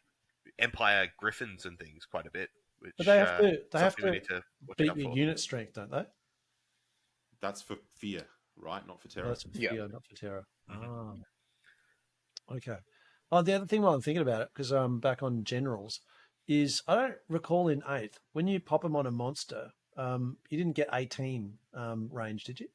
S3: Empire Griffins and things, quite a bit. Which
S2: but they have
S3: something we
S2: to
S3: need to watch
S2: beat
S3: out
S2: your
S3: for.
S2: unit strength, don't they?
S5: That's for fear, right? Not for terror.
S2: Well, that's for fear, not for terror.
S3: Mm-hmm.
S2: Okay. Oh, the other thing while I'm thinking about it, because I'm back on generals, is I don't recall in 8th, when you pop them on a monster, you didn't get 18 range, did you?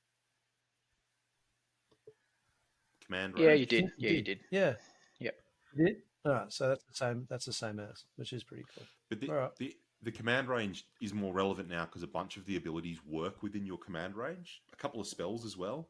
S5: Command
S4: Yeah,
S5: range.
S4: you did. Yeah, you did.
S2: Yeah.
S4: Yep.
S2: You did? All right, so that's the same. That's the same as, which is pretty cool.
S5: But
S2: All right.
S5: the command range is more relevant now because a bunch of the abilities work within your command range. A couple of spells as well.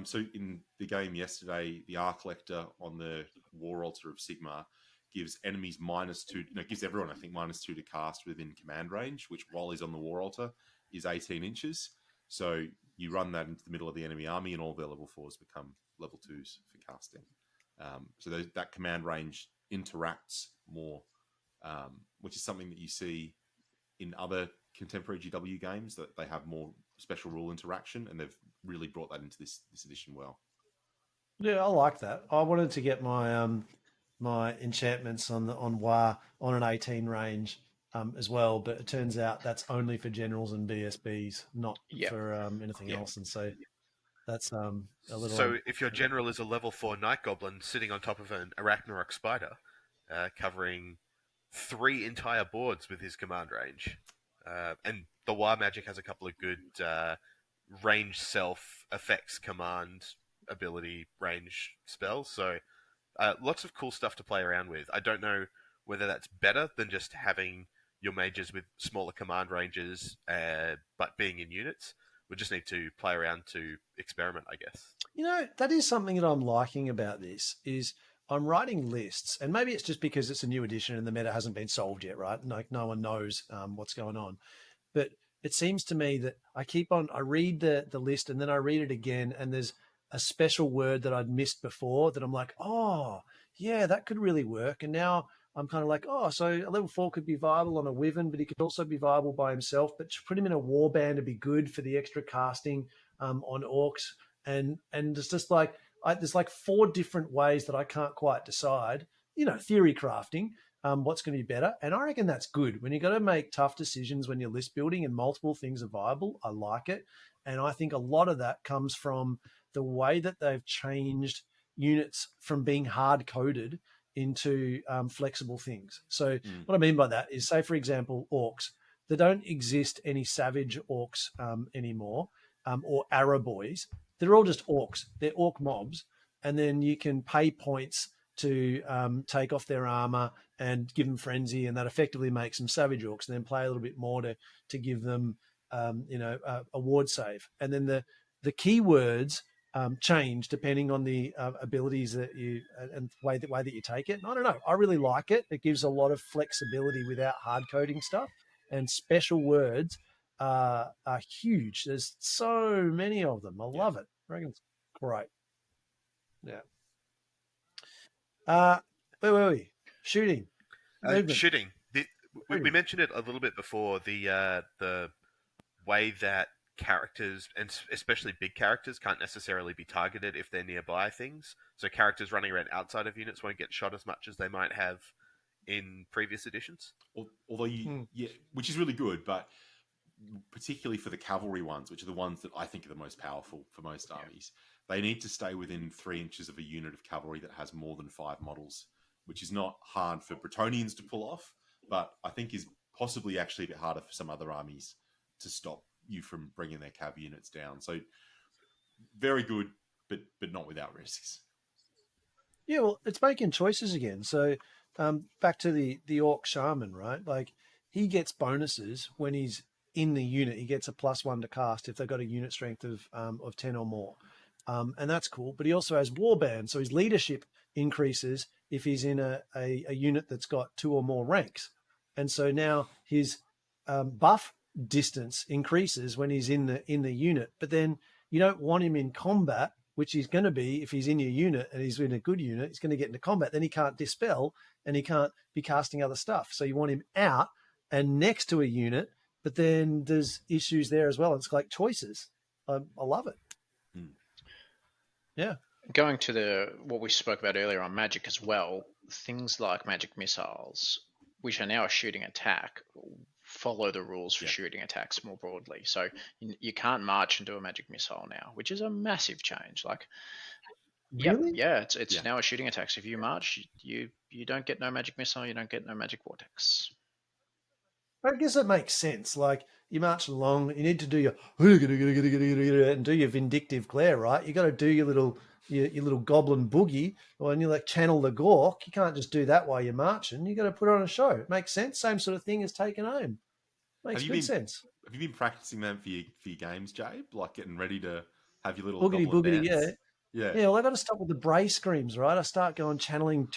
S5: So in the game yesterday, the R Collector on the War Altar of Sigmar gives enemies -2. Gives everyone, I think, -2 to cast within command range, which while he's on the War Altar is 18 inches. So you run that into the middle of the enemy army, and all their level 4s become level 2s for casting. So that command range interacts more, which is something that you see in other contemporary GW games, that they have more special rule interaction, and they've really brought that into this edition well.
S2: Yeah, I like that. I wanted to get my my enchantments on WA on an 18 range as well, but it turns out that's only for generals and BSBs, not for anything else. And so that's a little.
S3: So if your general is a level 4 night goblin sitting on top of an arachnarok spider, covering 3 entire boards with his command range, and the War Magic has a couple of good range self effects command ability range spells, so lots of cool stuff to play around with. I don't know whether that's better than just having your mages with smaller command ranges, but being in units. We just need to play around to experiment, I guess.
S2: That is something that I'm liking about this is I'm writing lists, and maybe it's just because it's a new edition and the meta hasn't been solved yet, right? Like no one knows what's going on. But it seems to me that I read the list and then I read it again, and there's a special word that I'd missed before that I'm like, oh, yeah, that could really work. And now I'm kind of like, oh, so a level 4 could be viable on a Wyvern, but he could also be viable by himself. But to put him in a warband would be good for the extra casting on orcs. And it's just like, there's like 4 different ways that I can't quite decide, theory crafting, what's going to be better. And I reckon that's good. When you got to make tough decisions when you're list building and multiple things are viable, I like it. And I think a lot of that comes from the way that they've changed units from being hard coded into flexible things. So what I mean by that is, say, for example, orcs. There don't exist any savage orcs anymore. or Araboys. They're all just orcs. They're orc mobs, and then you can pay points to take off their armor and give them frenzy, and that effectively makes them savage orcs. And then play a little bit more to give them a ward save. And then the keywords change depending on the abilities that you and way that you take it. And I don't know. I really like it. It gives a lot of flexibility without hard coding stuff, and special words are huge. There's so many of them. I love it. I reckon it's great. Yeah. Where were we? Shooting.
S3: Shooting. We mentioned it a little bit before. The way that characters, and especially big characters, can't necessarily be targeted if they're nearby things. So characters running around outside of units won't get shot as much as they might have in previous editions.
S5: Although which is really good, but particularly for the cavalry ones, which are the ones that I think are the most powerful for most armies, they need to stay within 3 inches of a unit of cavalry that has more than 5 models, which is not hard for Bretonians to pull off, but I think is possibly actually a bit harder for some other armies to stop you from bringing their cav units down. So very good, but not without risks.
S2: Yeah, well, it's making choices again. So back to the orc shaman, right? Like he gets bonuses when he's in the unit. He gets a +1 to cast if they've got a unit strength of 10 or more. And that's cool. But he also has warband, so his leadership increases if he's in a unit that's got 2 or more ranks. And so now his buff distance increases when he's in the unit. But then you don't want him in combat, which he's going to be if he's in your unit and he's in a good unit. He's going to get into combat. Then he can't dispel and he can't be casting other stuff. So you want him out and next to a unit, but then there's issues there as well. It's like choices. I love it. Yeah.
S4: Going to what we spoke about earlier on magic as well, things like magic missiles, which are now a shooting attack, follow the rules for shooting attacks more broadly. So you can't march and do a magic missile now, which is a massive change. Like,
S2: really?
S4: It's now a shooting attack. So if you march, you don't get no magic missile, you don't get no magic vortex.
S2: I guess it makes sense. Like you march along, you need to do your and do your vindictive glare, right? You got to do your little goblin boogie, or and you like channel the gork. You can't just do that while you're marching. You got to put on a show. It makes sense. Same sort of thing as taking home. Makes good sense.
S5: Have you been practicing them for your games, Jabe? Like getting ready to have your little
S2: Boogity
S5: goblin
S2: boogity,
S5: dance?
S2: yeah. Yeah, well, I got to stop with the bray screams, right? I start going channeling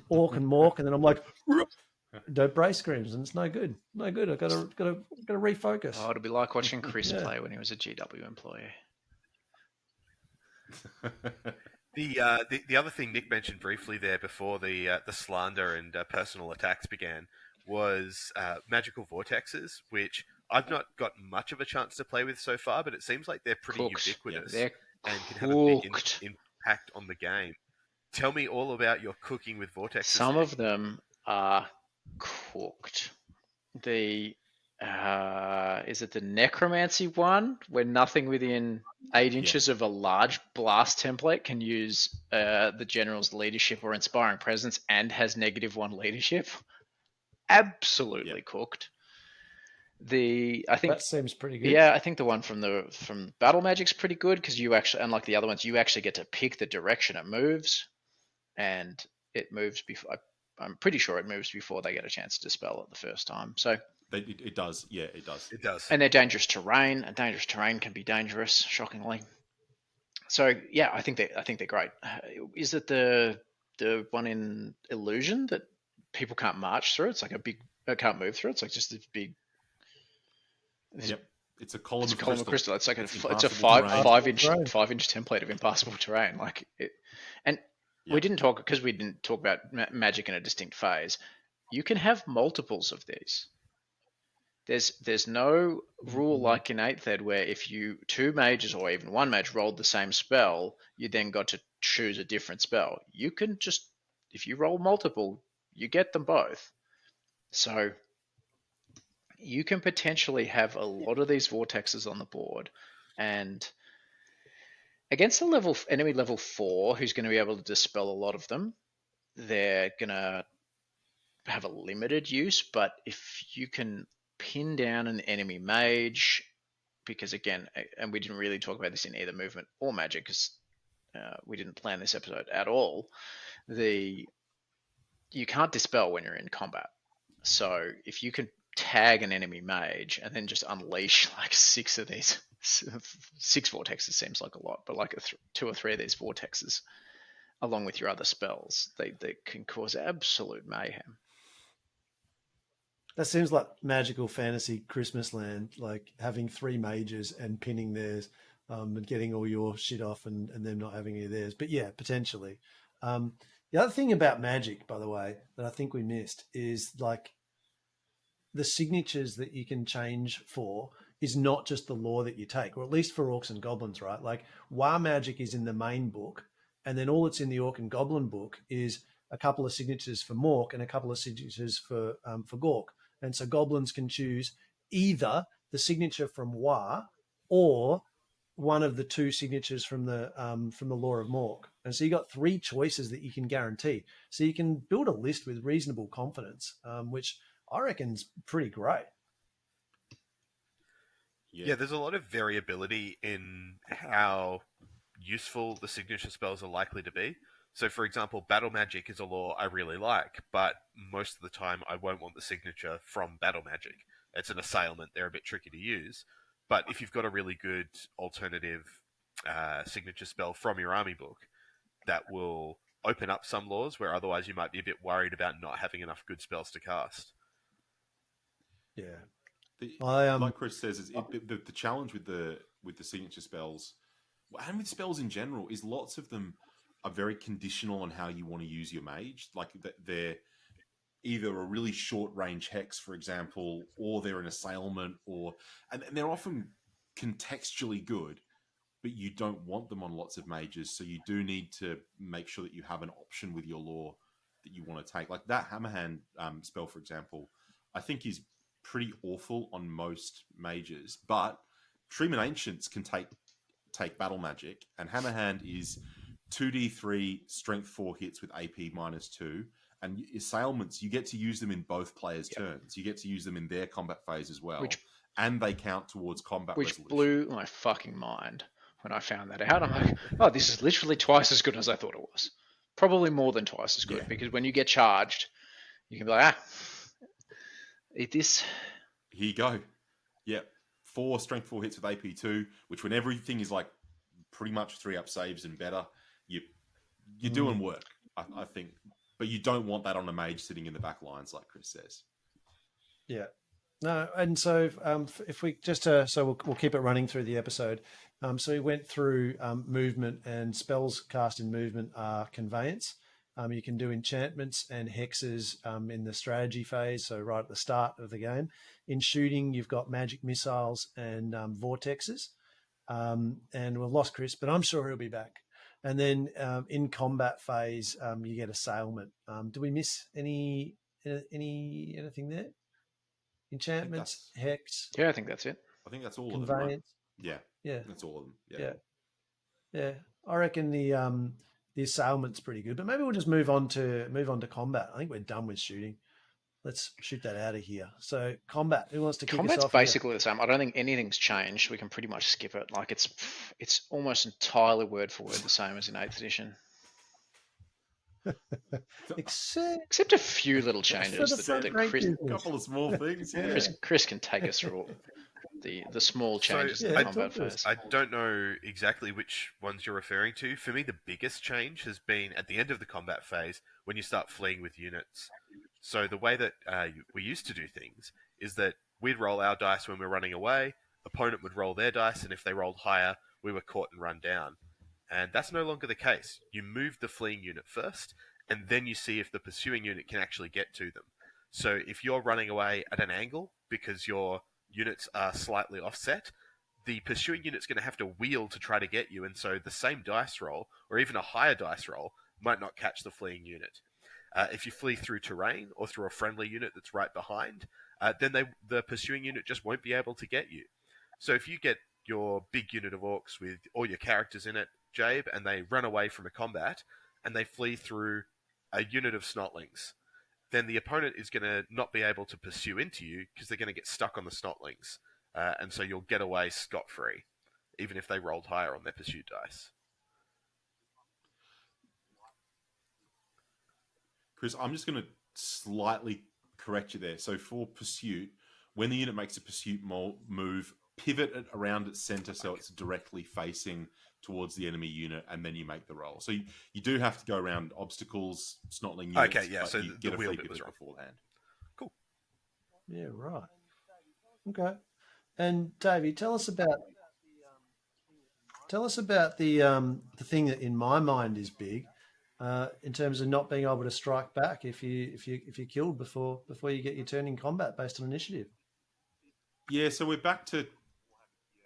S2: orc and mork, and then I'm like, don't bray screams, and it's no good. No good. I got to refocus.
S4: Oh, it'll be like watching Chris play when he was a GW employee.
S3: The other thing Nick mentioned briefly there before the slander and personal attacks began was magical vortexes, which I've not got much of a chance to play with so far, but it seems like they're pretty ubiquitous and can have a big impact on the game. Tell me all about your cooking with vortexes.
S4: Some of them are cooked. Is it the necromancy one where nothing within 8 inches of a large blast template can use the general's leadership or inspiring presence and has -1 leadership? Absolutely cooked. I think
S2: that seems pretty good.
S4: Yeah, I think the one from Battle Magic's pretty good because you actually, unlike the other ones, you actually get to pick the direction it moves, and it moves before. I'm pretty sure it moves before they get a chance to dispel it the first time. So
S5: it does. Yeah, it does.
S3: It does.
S4: And they're dangerous terrain, and dangerous terrain can be dangerous, shockingly. So yeah, I think they're great. Is it the one in Illusion that people can't march through? It's like can't move through. It's like just this big.
S5: It's a column of
S4: crystal. It's like it's a 5-inch template of impassable terrain. Like it, and we didn't talk about magic in a distinct phase. You can have multiples of these. There's no rule like in 8th Ed where if you 2 mages or even 1 mage rolled the same spell, you then got to choose a different spell. You can just, if you roll multiple, you get them both. So you can potentially have a lot of these vortexes on the board, and against enemy level 4 who's going to be able to dispel a lot of them, they're going to have a limited use. But if you can pin down an enemy mage, because again, and we didn't really talk about this in either movement or magic because we didn't plan this episode at all. You can't dispel when you're in combat. So if you can tag an enemy mage and then just unleash like 6 of these 6 vortexes seems like a lot, but like 2 or 3 of these vortexes along with your other spells, they can cause absolute mayhem.
S2: That seems like magical fantasy Christmas land, like having 3 mages and pinning theirs, and getting all your shit off and them not having any of theirs. But yeah, potentially. The other thing about magic, by the way, that I think we missed is like the signatures that you can change for is not just the lore that you take, or at least for orcs and goblins, right? Like War Magic is in the main book, and then all that's in the orc and goblin book is a couple of signatures for Mork and a couple of signatures for Gork. And so goblins can choose either the signature from War or one of the 2 signatures from the lore of Mork. And so you got 3 choices that you can guarantee. So you can build a list with reasonable confidence, which I reckon's pretty great.
S3: Yeah, there's a lot of variability in how useful the signature spells are likely to be. So, for example, Battle Magic is a lore I really like, but most of the time I won't want the signature from Battle Magic. It's an assailment, they're a bit tricky to use. But if you've got a really good alternative signature spell from your army book, that will open up some lores where otherwise you might be a bit worried about not having enough good spells to cast.
S2: Yeah.
S5: Like Chris says, the challenge with the signature spells, and with spells in general, is lots of them are very conditional on how you want to use your mage. Like they're either a really short range hex, for example, or they're an assailment, and they're often contextually good, but you don't want them on lots of mages. So you do need to make sure that you have an option with your lore that you want to take. Like that Hammerhand spell, for example, I think is pretty awful on most mages, but Treeman Ancients can take battle magic, and Hammerhand is 2d3 strength 4 hits with AP -2, and assailments, you get to use them in both players' turns. You get to use them in their combat phase as well, and they count towards combat resolution.
S4: Which blew my fucking mind when I found that out. I'm like, oh, this is literally twice as good as I thought it was. Probably more than twice as good, because when you get charged, you can be like, eat this.
S5: Here you go. Yep. 4 strength 4 hits with AP2, which when everything is like pretty much 3-up saves and better, you're doing work, I think. But you don't want that on a mage sitting in the back lines, like Chris says.
S2: Yeah. No, and so if we just so we'll keep it running through the episode. So we went through movement, and spells cast in movement are conveyance. You can do enchantments and hexes in the strategy phase, so right at the start of the game. In shooting, you've got magic missiles and vortexes. And we've lost Chris, but I'm sure he'll be back. And then in combat phase, you get assailment. Do we miss anything there? Enchantments, hex.
S4: Yeah, I think that's it.
S5: I think that's all
S2: conveyance.
S5: of them, right? Yeah.
S2: Yeah.
S5: That's all of them.
S2: Yeah. I reckon the assailment's pretty good, but maybe we'll just move on to combat. I think we're done with shooting. Let's shoot that out of here. So combat. Who wants to kick us off?
S4: Combat's basically the same. I don't think anything's changed. We can pretty much skip it. Like it's almost entirely word for word the same as in 8th edition. Except a few little changes that Chris,
S5: a couple of small things. Yeah.
S4: Chris can take us through the small changes in the combat phase.
S3: I don't know exactly which ones you're referring to. For me, the biggest change has been at the end of the combat phase when you start fleeing with units. So the way that we used to do things is that we'd roll our dice when we're running away, opponent would roll their dice, and if they rolled higher, we were caught and run down. And that's no longer the case. You move the fleeing unit first, and then you see if the pursuing unit can actually get to them. So if you're running away at an angle because your units are slightly offset, the pursuing unit's going to have to wheel to try to get you, and so the same dice roll, or even a higher dice roll, might not catch the fleeing unit. If you flee through terrain or through a friendly unit that's right behind, then the pursuing unit just won't be able to get you. So if you get your big unit of orcs with all your characters in it, Jabe, and they run away from a combat, and they flee through a unit of snotlings, then the opponent is going to not be able to pursue into you because they're going to get stuck on the snotlings. and so you'll get away scot-free, even if they rolled higher on their pursuit dice.
S5: Chris, I'm just going to slightly correct you there. So for pursuit, when the unit makes a pursuit move, pivot it around its center so it's directly facing towards the enemy unit, and then you make the roll. So you do have to go around obstacles, snotling units,
S3: Okay, yeah,
S5: but
S3: so
S5: you
S3: the
S5: get a
S3: wheel
S5: free
S3: bit was
S5: pivot
S3: wrong.
S5: beforehand.
S3: Cool.
S2: Yeah, right. Okay. And Davey, tell us about the thing that in my mind is big, in terms of not being able to strike back if you're killed before you get your turn in combat based on initiative.
S5: Yeah, so we're back to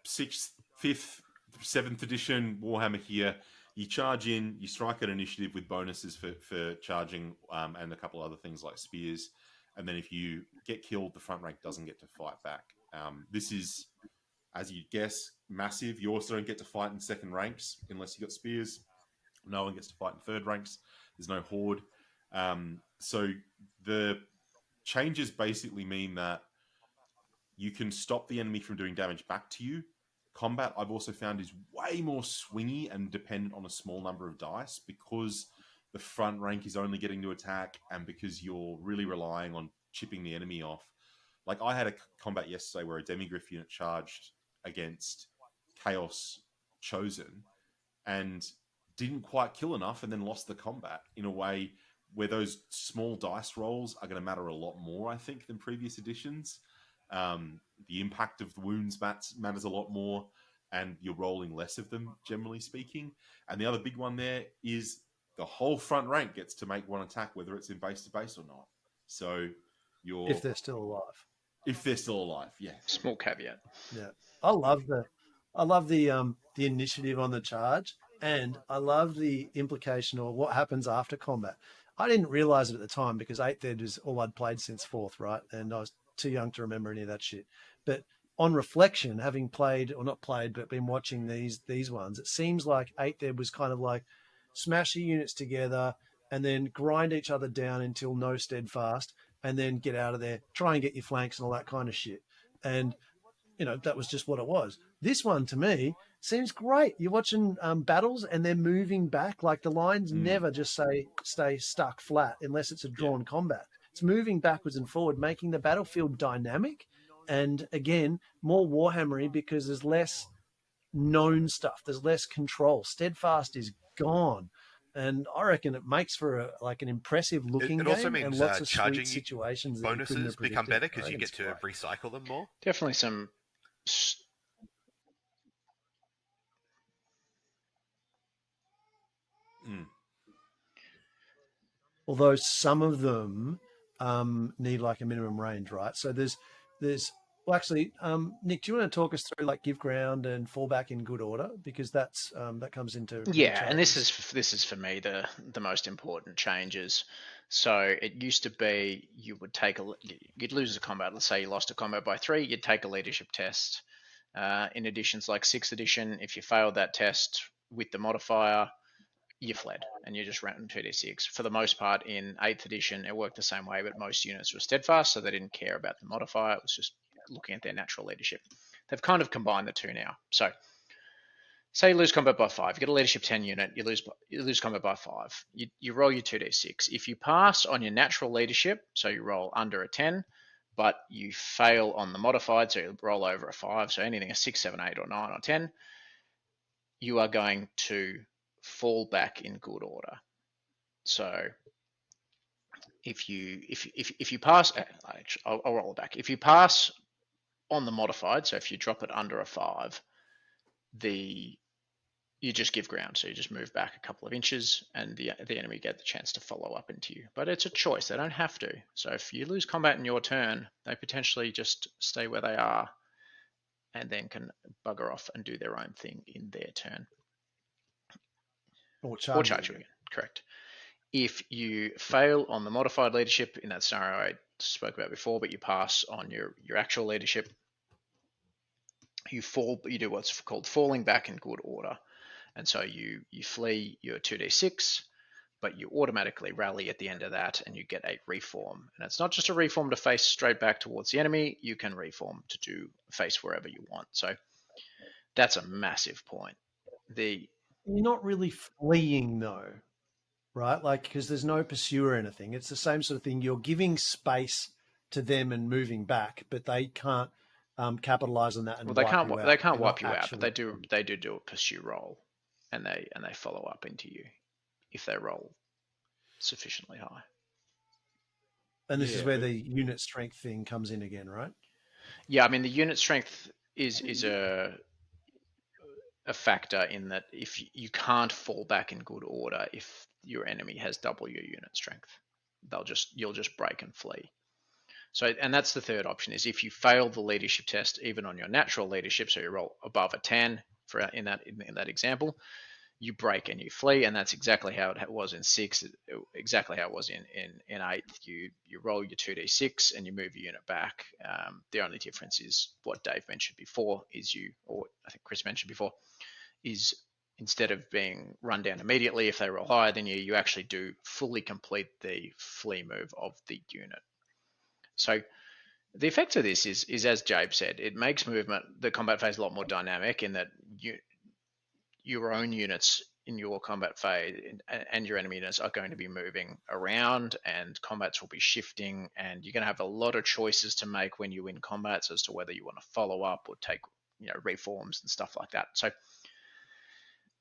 S5: 6th, 5th, 7th edition Warhammer here. You charge in, you strike an initiative with bonuses for charging, and a couple other things like spears. And then if you get killed, the front rank doesn't get to fight back. This is, as you'd guess, massive. You also don't get to fight in second ranks unless you got spears. No one gets to fight in third ranks. There's no horde. So the changes basically mean that you can stop the enemy from doing damage back to you. Combat, I've also found, is way more swingy and dependent on a small number of dice because the front rank is only getting to attack and because you're really relying on chipping the enemy off. Like, I had a combat yesterday where a demigriff unit charged against Chaos Chosen and didn't quite kill enough and then lost the combat in a way where those small dice rolls are going to matter a lot more, I think, than previous editions. The impact of the wounds matters a lot more, and you're rolling less of them, generally speaking. And the other big one there is the whole front rank gets to make one attack, whether it's in base to base or not. So
S2: If they're still alive.
S5: If they're still alive, yeah.
S4: Small caveat.
S2: Yeah. I love the initiative on the charge, and I love the implication or what happens after combat. I didn't realize it at the time because 8th Ed was all I'd played since 4th, right? And I was too young to remember any of that shit. But on reflection, having played or not played, but been watching these ones, it seems like 8th Ed was kind of like smash your units together and then grind each other down until no steadfast, and then get out of there, try and get your flanks and all that kind of shit. And that was just what it was. This one, to me, seems great. You're watching battles and they're moving back. Like, the lines never just stay stuck flat unless it's a drawn combat. It's moving backwards and forward, making the battlefield dynamic. And again, more Warhammery because there's less known stuff. There's less control. Steadfast is gone. And I reckon it makes for an impressive looking
S3: It
S2: game
S3: also means
S2: and lots of
S3: charging
S2: sweet situations that you couldn't
S3: bonuses
S2: have
S3: become
S2: predicted.
S3: better because you get to recycle them more.
S4: Definitely some.
S2: Although some of them need like a minimum range, right? So there's well, actually, Nick, do you want to talk us through like give ground and fall back in good order, because that comes into
S4: Yeah, and this is for me the most important changes. So it used to be you'd lose a combat. Let's say you lost a combat by 3, you'd take a leadership test. In editions like 6th edition, if you failed that test with the modifier, you fled and you just ran 2d6. For the most part, in 8th edition, it worked the same way, but most units were steadfast, so they didn't care about the modifier. It was just looking at their natural leadership. They've kind of combined the two now. So, say you lose combat by 5, you get a leadership 10 unit, you lose combat by 5. You roll your 2d6. If you pass on your natural leadership, so you roll under a 10, but you fail on the modified, so you roll over a 5, so anything a 6, 7, 8, or 9, or 10, you are going to fall back in good order. So if you pass, I'll roll it back. If you pass on the modified, so if you drop it under a 5, you just give ground, so you just move back a couple of inches, and the enemy get the chance to follow up into you. But it's a choice; they don't have to. So if you lose combat in your turn, they potentially just stay where they are, and then can bugger off and do their own thing in their turn.
S2: Or charge
S4: you again. Correct. If you fail on the modified leadership in that scenario I spoke about before, but you pass on your actual leadership, you do what's called falling back in good order. And so you flee your 2d6 but you automatically rally at the end of that and you get a reform. And it's not just a reform to face straight back towards the enemy, you can reform to do face wherever you want. So that's a massive point.
S2: You're not really fleeing though, right? Like, because there's no pursuit or anything. It's the same sort of thing. You're giving space to them and moving back, but they can't capitalize on that and
S4: well,
S2: wipe you out.
S4: they can't
S2: They're
S4: wipe
S2: not
S4: you out, but
S2: actually-
S4: they do a pursue roll, and they follow up into you if they roll sufficiently high.
S2: And this is where
S5: but-
S2: the unit strength thing comes in again, right?
S4: Yeah, I mean the unit strength is a factor in that if you can't fall back in good order if your enemy has double your unit strength, you'll just break and flee. So, and that's the third option, is if you fail the leadership test even on your natural leadership, so you roll above a 10 for in that example, you break and you flee, and that's exactly how it was in 6, exactly how it was in 8. You roll your 2d6 and you move your unit back. The only difference is what Dave mentioned before, or I think Chris mentioned before, is instead of being run down immediately if they roll higher than you actually do fully complete the flee move of the unit. So the effect of this is as Jabe said, it makes the combat phase a lot more dynamic in that your own units in your combat phase and your enemy units are going to be moving around, and combats will be shifting, and you're going to have a lot of choices to make when you win combats as to whether you want to follow up or take reforms and stuff like that. So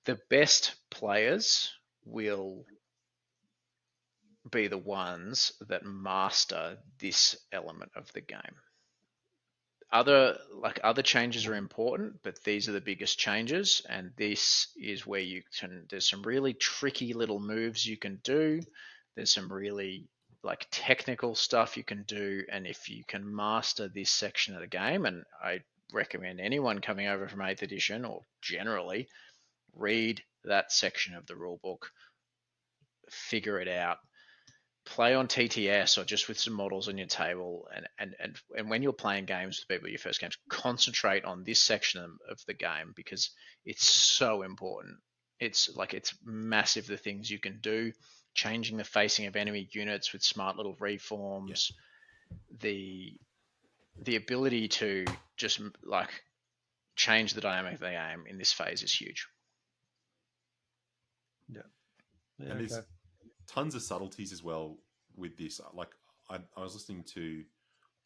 S4: the best players will be the ones that master this element of the game. Other changes are important, but these are the biggest changes, and this is where there's some really tricky little moves you can do. There's some really technical stuff you can do, and if you can master this section of the game, and I recommend anyone coming over from 8th edition or generally read that section of the rulebook, figure it out, play on TTS or just with some models on your table, and when you're playing games with people, your first games, concentrate on this section of the game because it's so important. It's massive, the things you can do, changing the facing of enemy units with smart little reforms, the ability to just change the dynamic of the game in this phase is huge.
S2: Yeah,
S5: And
S2: okay.
S5: there's tons of subtleties as well with this. I was listening to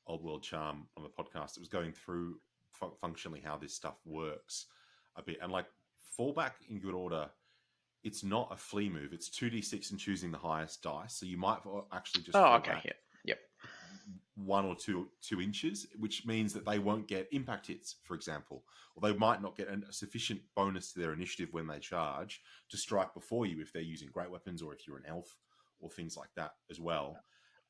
S5: Old World Charm on the podcast. It was going through functionally how this stuff works a bit. And fallback in good order, it's not a flee move. It's 2d6 and choosing the highest dice. So you might actually just fall back
S4: Yep.
S5: 1 or 2 inches, which means that they won't get impact hits, for example, or they might not get a sufficient bonus to their initiative when they charge to strike before you if they're using great weapons or if you're an elf or things like that as well.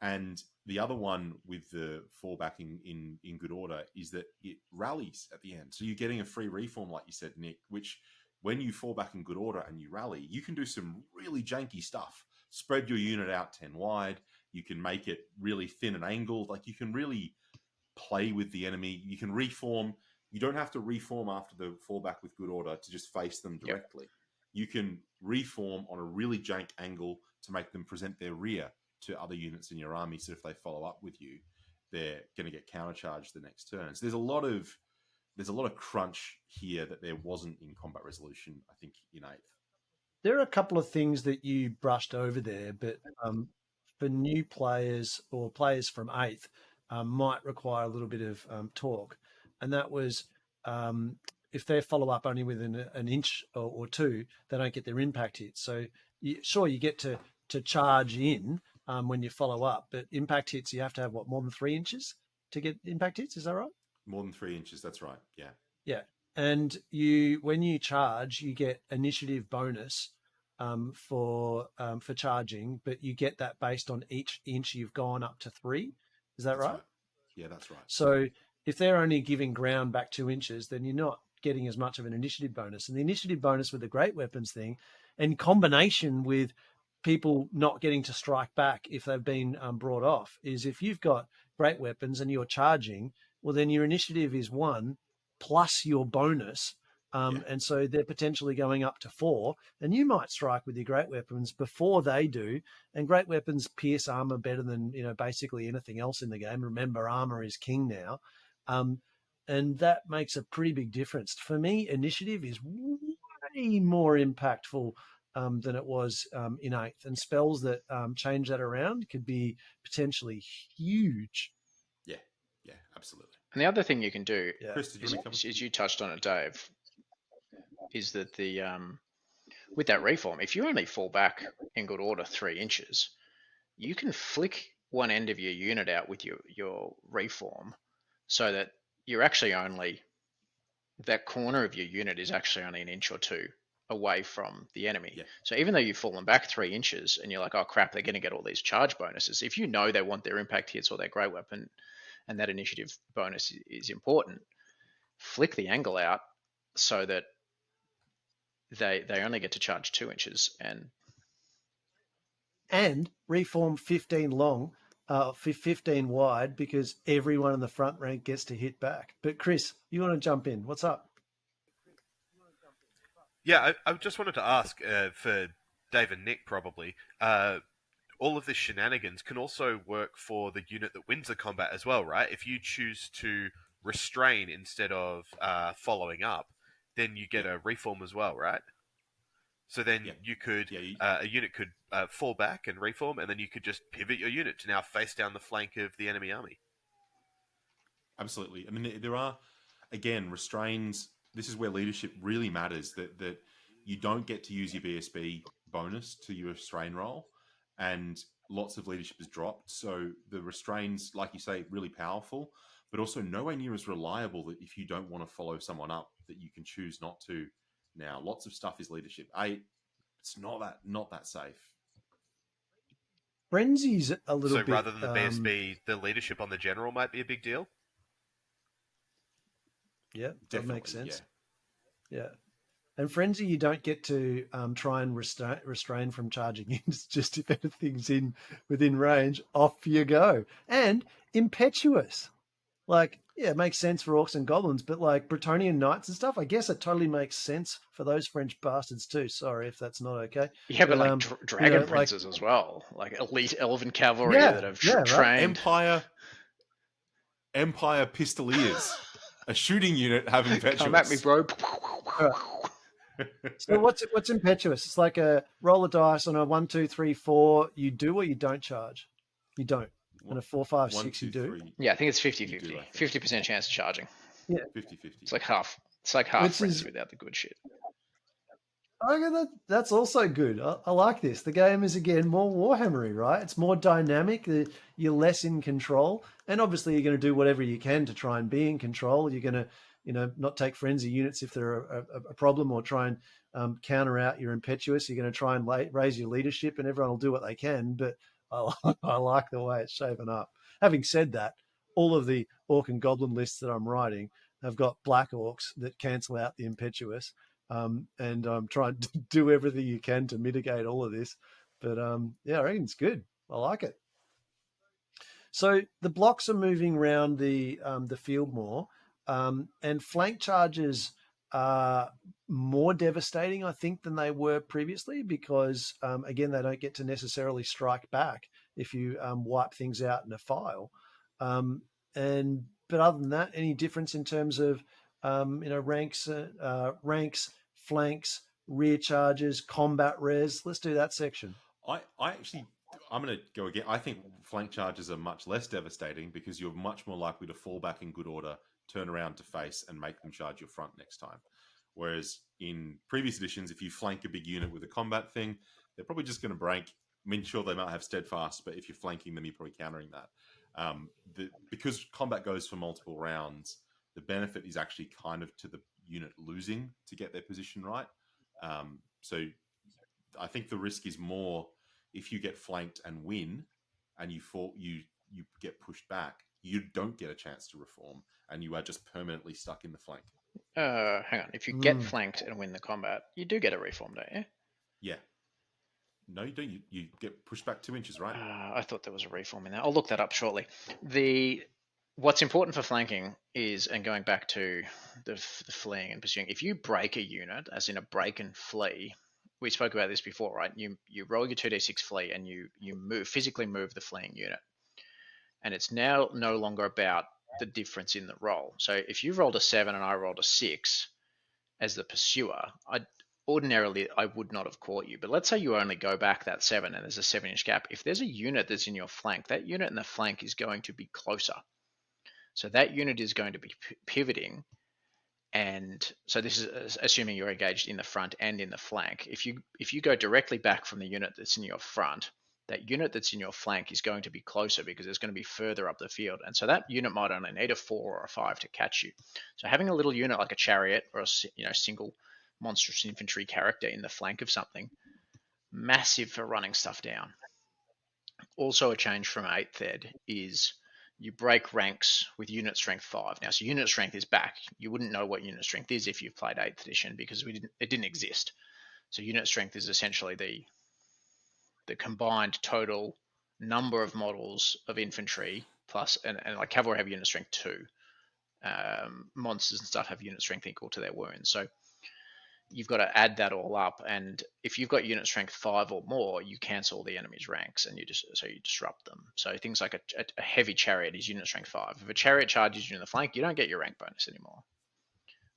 S5: And the other one with the fallback in good order is that it rallies at the end. So you're getting a free reform, like you said, Nick, which when you fall back in good order and you rally, you can do some really janky stuff. Spread your unit out 10 wide. You can make it really thin and angled. You can really play with the enemy. You can reform. You don't have to reform after the fallback with good order to just face them directly. Yep. You can reform on a really jank angle to make them present their rear to other units in your army. So if they follow up with you, they're going to get countercharged the next turn. So there's a lot of crunch here that there wasn't in combat resolution, I think, in 8th.
S2: There are a couple of things that you brushed over there, but for new players or players from 8th might require a little bit of talk. And that was if they follow up only within an inch or 2, they don't get their impact hits. So you get to charge in when you follow up, but impact hits, you have to have more than 3 inches to get impact hits. Is that right?
S5: More than 3 inches. That's right. Yeah.
S2: Yeah. And when you charge, you get initiative bonus for charging, but you get that based on each inch you've gone up to 3. Is that right?
S5: Yeah, that's right.
S2: So if they're only giving ground back 2 inches, then you're not getting as much of an initiative bonus. And the initiative bonus with the great weapons thing, in combination with people not getting to strike back if they've been brought off, is if you've got great weapons and you're charging, well, then your initiative is 1 plus your bonus And so they're potentially going up to 4, and you might strike with your great weapons before they do. And great weapons pierce armor better than basically anything else in the game. Remember, armor is king now, and that makes a pretty big difference. For me, initiative is way more impactful than it was in 8th, and spells that change that around could be potentially huge.
S5: Yeah, absolutely.
S4: And the other thing you can do
S5: Chris, did you want to come?
S4: is you touched on it, Dave, is that the with that reform, if you only fall back in good order 3 inches, you can flick one end of your unit out with your reform, so that you're actually only, that corner of your unit is actually only an inch or 2 away from the enemy.
S5: Yeah.
S4: So even though you've fallen back 3 inches and you're like, oh crap, they're going to get all these charge bonuses, if you know they want their impact hits or their great weapon and that initiative bonus is important, flick the angle out so that they only get to charge 2 inches
S2: and reform 15 long, 15 wide, because everyone in the front rank gets to hit back. But Chris, you want to jump in? What's up?
S3: Yeah, I just wanted to ask for Dave and Nick probably. All of this shenanigans can also work for the unit that wins the combat as well, right? If you choose to restrain instead of following up, then you get a reform as well, right? So then you could a unit could fall back and reform, and then you could just pivot your unit to now face down the flank of the enemy army.
S5: Absolutely. I mean, there are, again, restrains. This is where leadership really matters, that you don't get to use your BSB bonus to your restrain roll, and lots of leadership is dropped. So the restrains, like you say, really powerful, but also nowhere near as reliable that if you don't want to follow someone up, that you can choose not to. Now, lots of stuff is leadership. It's not that safe.
S2: Frenzy's a little bit...
S3: So rather than the BSB, the leadership on the general might be a big deal?
S2: Yeah, that makes sense. Yeah. And Frenzy, you don't get to try and restrain from charging in. It's just if anything's within range, off you go. And Impetuous. Like, yeah, it makes sense for orcs and goblins, but like Bretonnian knights and stuff, I guess it totally makes sense for those French bastards too. Sorry if that's not okay.
S4: Yeah, but like dragon princes as well, like elite elven cavalry that have trained.
S5: Right. Empire Pistoliers, a shooting unit having Impetuous.
S4: Come at me, bro.
S2: So what's Impetuous? It's like a roll of dice on a 1, 2, 3, 4. You do or you don't charge. You don't. And a 4, 5, 6, you do.
S5: 3.
S4: Yeah, I think it's 50-50. 50% chance of charging.
S2: Yeah,
S5: 50-50.
S4: It's like half. It's like half friends without the good shit.
S2: Okay, that's also good. I like this. The game is, again, more Warhammery, right? It's more dynamic. You're less in control. And obviously you're going to do whatever you can to try and be in control. You're going to, not take frenzy units if they're a problem, or try and counter out your Impetuous. You're going to try and raise your leadership, and everyone will do what they can. But I like the way it's shaping up. Having said that, all of the orc and goblin lists that I'm writing have got black orcs that cancel out the Impetuous. And I'm trying to do everything you can to mitigate all of this. But I reckon it's good. I like it. So the blocks are moving around the field more, and flank charges are more devastating, I think, than they were previously, because again, they don't get to necessarily strike back if you wipe things out in a file. But other than that, any difference in terms of ranks, flanks, rear charges, combat res? Let's do that section.
S5: I'm going to go again. I think flank charges are much less devastating because you're much more likely to fall back in good order, turn around to face, and make them charge your front next time. Whereas in previous editions, if you flank a big unit with a combat thing, they're probably just going to break. I mean, sure, they might have steadfast, but if you're flanking them, you're probably countering that. Because combat goes for multiple rounds, the benefit is actually kind of to the unit losing to get their position right. So I think the risk is more if you get flanked and win, and you get pushed back, you don't get a chance to reform, and you are just permanently stuck in the flank.
S4: Hang on. If you get flanked and win the combat, you do get a reform, don't you?
S5: Yeah. No, you don't. You get pushed back 2 inches, right?
S4: I thought there was a reform in there. I'll look that up shortly. The What's important for flanking is, and going back to the fleeing and pursuing, if you break a unit, as in a break and flee, we spoke about this before, right? You roll your 2d6 flee and you physically move the fleeing unit. And it's now no longer about the difference in the roll. So if you rolled a 7 and I rolled a 6 as the pursuer, ordinarily I would not have caught you. But let's say you only go back that 7 and there's a 7-inch gap. If there's a unit that's in your flank, that unit in the flank is going to be closer. So that unit is going to be pivoting. And so this is assuming you're engaged in the front and in the flank. If you go directly back from the unit that's in your front, that unit that's in your flank is going to be closer because it's going to be further up the field. And so that unit might only need a 4 or a 5 to catch you. So having a little unit like a chariot or a single monstrous infantry character in the flank of something, massive for running stuff down. Also a change from 8th ed is you break ranks with unit strength 5. Now, so unit strength is back. You wouldn't know what unit strength is if you've played 8th edition because it didn't exist. So unit strength is essentially the combined total number of models of infantry plus, and like cavalry have unit strength 2. Monsters and stuff have unit strength equal to their wounds. So you've got to add that all up, and if you've got unit strength 5 or more, you cancel the enemy's ranks and you disrupt them. So things like a heavy chariot is unit strength 5. If a chariot charges you in the flank, you don't get your rank bonus anymore.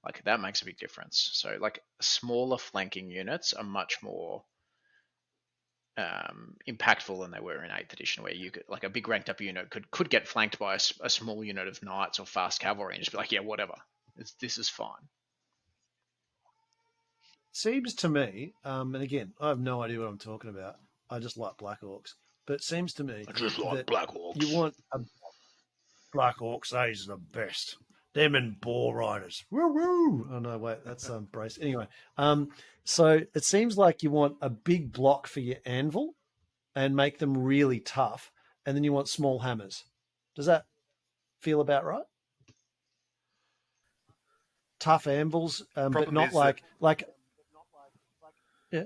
S4: Like, that makes a big difference. So like smaller flanking units are much more impactful than they were in 8th edition, where you could, like, a big ranked up unit could get flanked by a small unit of knights or fast cavalry and just be like, yeah, whatever, this is fine.
S2: Seems to me, and again, I have no idea what I'm talking about. I just like Black Orcs. But it seems to me that
S4: Black Orcs.
S2: you want a Black Orcs. These are the best. Them and Boar Riders. Woo woo! Oh no, wait, that's Brace. Anyway, so it seems like you want a big block for your anvil and make them really tough, and then you want small hammers. Does that feel about right? Tough anvils, but not like yeah.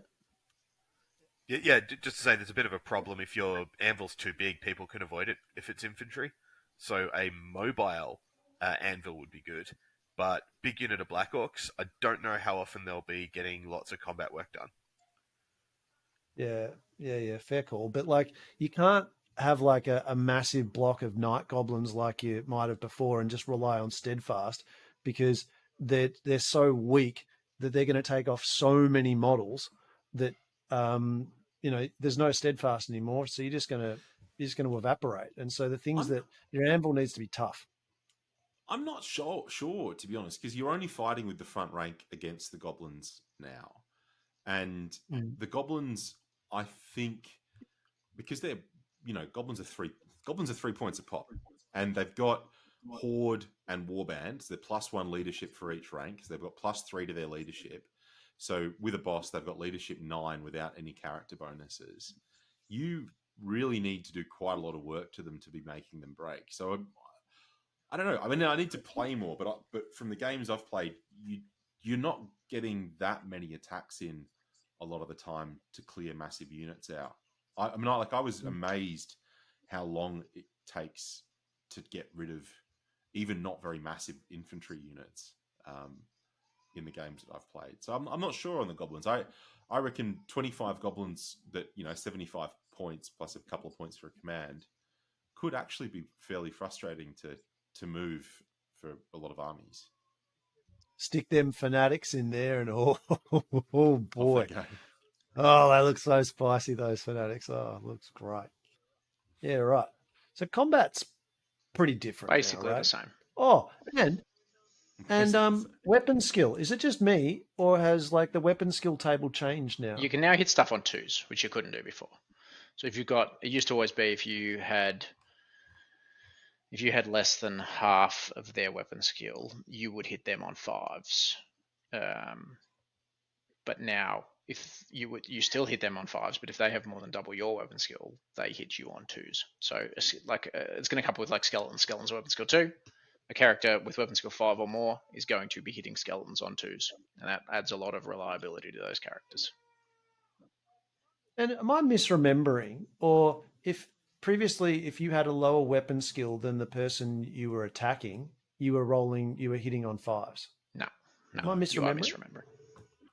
S3: Yeah, just to say, there's a bit of a problem if your anvil's too big, people can avoid it if it's infantry. So a mobile anvil would be good, but big unit of Black Orcs, I don't know how often they'll be getting lots of combat work done.
S2: Yeah, fair call. But like, you can't have like a massive block of night goblins like you might have before and just rely on steadfast, because they're so weak that they're going to take off so many models that there's no steadfast anymore. So you're just going to evaporate. And so the things that your anvil needs to be tough.
S5: I'm not sure to be honest, because you're only fighting with the front rank against the goblins now, and the goblins, I think, because they're goblins are 3 points a pop, and they've got Horde and Warband. They're +1 leadership for each rank. So they've got +3 to their leadership. So with a boss, they've got leadership 9 without any character bonuses. You really need to do quite a lot of work to them to be making them break. So I don't know. I mean, I need to play more, but from the games I've played, you're not getting that many attacks in a lot of the time to clear massive units out. I was amazed how long it takes to get rid of even not very massive infantry units in the games that I've played. So I'm not sure on the goblins. I reckon 25 goblins that 75 points plus a couple of points for a command could actually be fairly frustrating to move for a lot of armies.
S2: Stick them fanatics in there, and oh boy,
S5: they
S2: look so spicy, those fanatics. Oh, looks great. Yeah, right. So combat's pretty different.
S4: Basically
S2: now, right?
S4: the same.
S2: Oh, and weapon skill. Is it just me, or has like the weapon skill table changed now?
S4: You can now hit stuff on 2s, which you couldn't do before. So if you've got, it used to always be if you had less than half of their weapon skill, you would hit them on 5s. But now, if you still hit them on 5s, but if they have more than double your weapon skill, they hit you on 2s. So it's going to couple with like skeletons. Skeletons weapon skill 2. A character with weapon skill 5 or more is going to be hitting skeletons on 2s, and that adds a lot of reliability to those characters.
S2: And am I misremembering, or if previously, if you had a lower weapon skill than the person you were attacking, you were hitting on 5s.
S4: No,
S2: Am I
S4: you are
S2: misremembering?
S4: misremembering.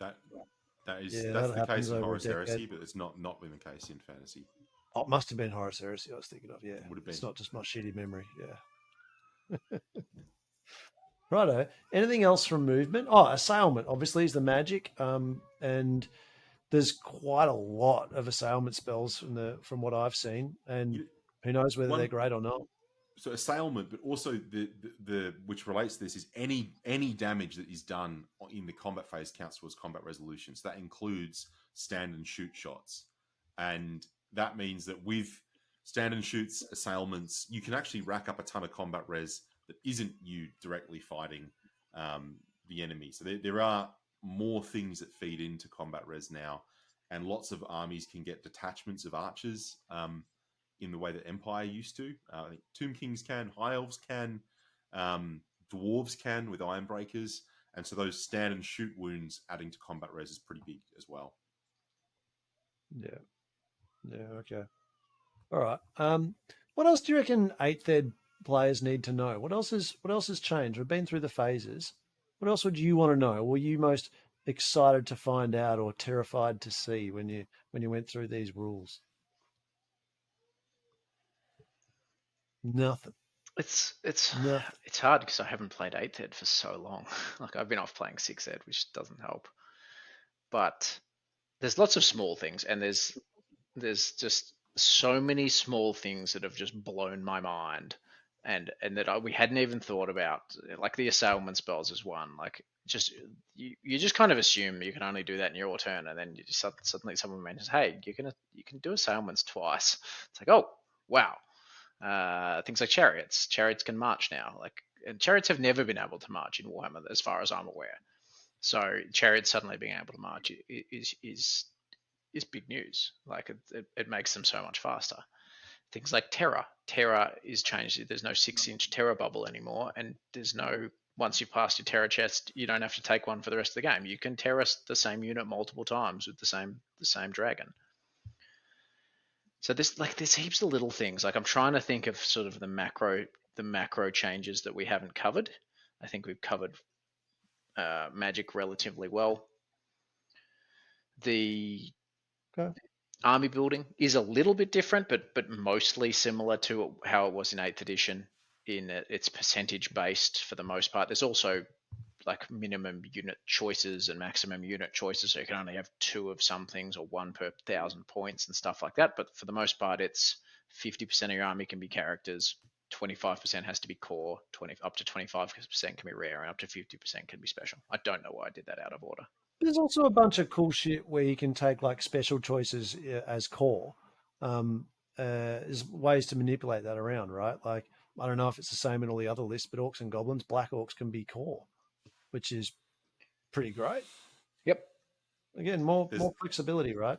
S2: Yeah,
S5: That's
S2: that
S5: the case
S2: happens
S5: in
S2: over a
S5: Horus
S2: decade.
S5: Heresy, but it's not been the case in fantasy.
S2: Oh, it must have been Horus Heresy I was thinking of, yeah.
S5: Would have been.
S2: It's not just my shitty memory, yeah. Righto. Anything else from movement? Oh, assailment, obviously, is the magic. And there's quite a lot of assailment spells from what I've seen. And who knows whether they're great or not.
S5: So assailment, but also the which relates to this is any damage that is done in the combat phase counts towards combat resolution. So that includes stand and shoot shots, and that means that with stand and shoots, assailments, you can actually rack up a ton of combat res that isn't you directly fighting the enemy. So there are more things that feed into combat res now, and lots of armies can get detachments of archers. In the way that Empire used to. I think Tomb Kings can, High Elves can, Dwarves can with Ironbreakers. And so those stand and shoot wounds adding to combat res is pretty big as well.
S2: Yeah. Yeah, okay. All right. What else do you reckon 8th Ed players need to know? What else has changed? We've been through the phases. What else would you want to know? Were you most excited to find out or terrified to see when you went through these rules? Nothing.
S4: It's
S2: Nothing.
S4: it's hard because I haven't played 8th Ed for so long. Like I've been off playing 6th Ed, which doesn't help. But there's lots of small things, and there's just so many small things that have just blown my mind, and that we hadn't even thought about. Like the assailment spells is one. Like just you just kind of assume you can only do that in your turn, and then you just, suddenly someone mentions, "Hey, you can do assailments twice." It's like, oh wow. Things like chariots. Chariots can march now. And chariots have never been able to march in Warhammer, as far as I'm aware. So chariots suddenly being able to march is big news. Like it makes them so much faster. Things like terror. Terror is changed. There's no 6-inch terror bubble anymore, and there's no once you've passed your terror chest, you don't have to take one for the rest of the game. You can terror the same unit multiple times with the same dragon. So there's heaps of little things. Like I'm trying to think of sort of the macro changes that we haven't covered. I think we've covered magic relatively well. The army building is a little bit different, but mostly similar to how it was in 8th edition. In it's percentage based for the most part. There's also like minimum unit choices and maximum unit choices, so you can only have 2 of some things or 1 per 1,000 points and stuff like that. But for the most part, it's 50% of your army can be characters, 25% has to be core, up to 25% can be rare, and up to 50% can be special. I don't know why I did that out of order.
S2: There's also a bunch of cool shit where you can take like special choices as core. There's ways to manipulate that around, right? Like I don't know if it's the same in all the other lists, but orcs and goblins, black orcs can be core, which is pretty great.
S4: Yep.
S2: Again, more flexibility, right?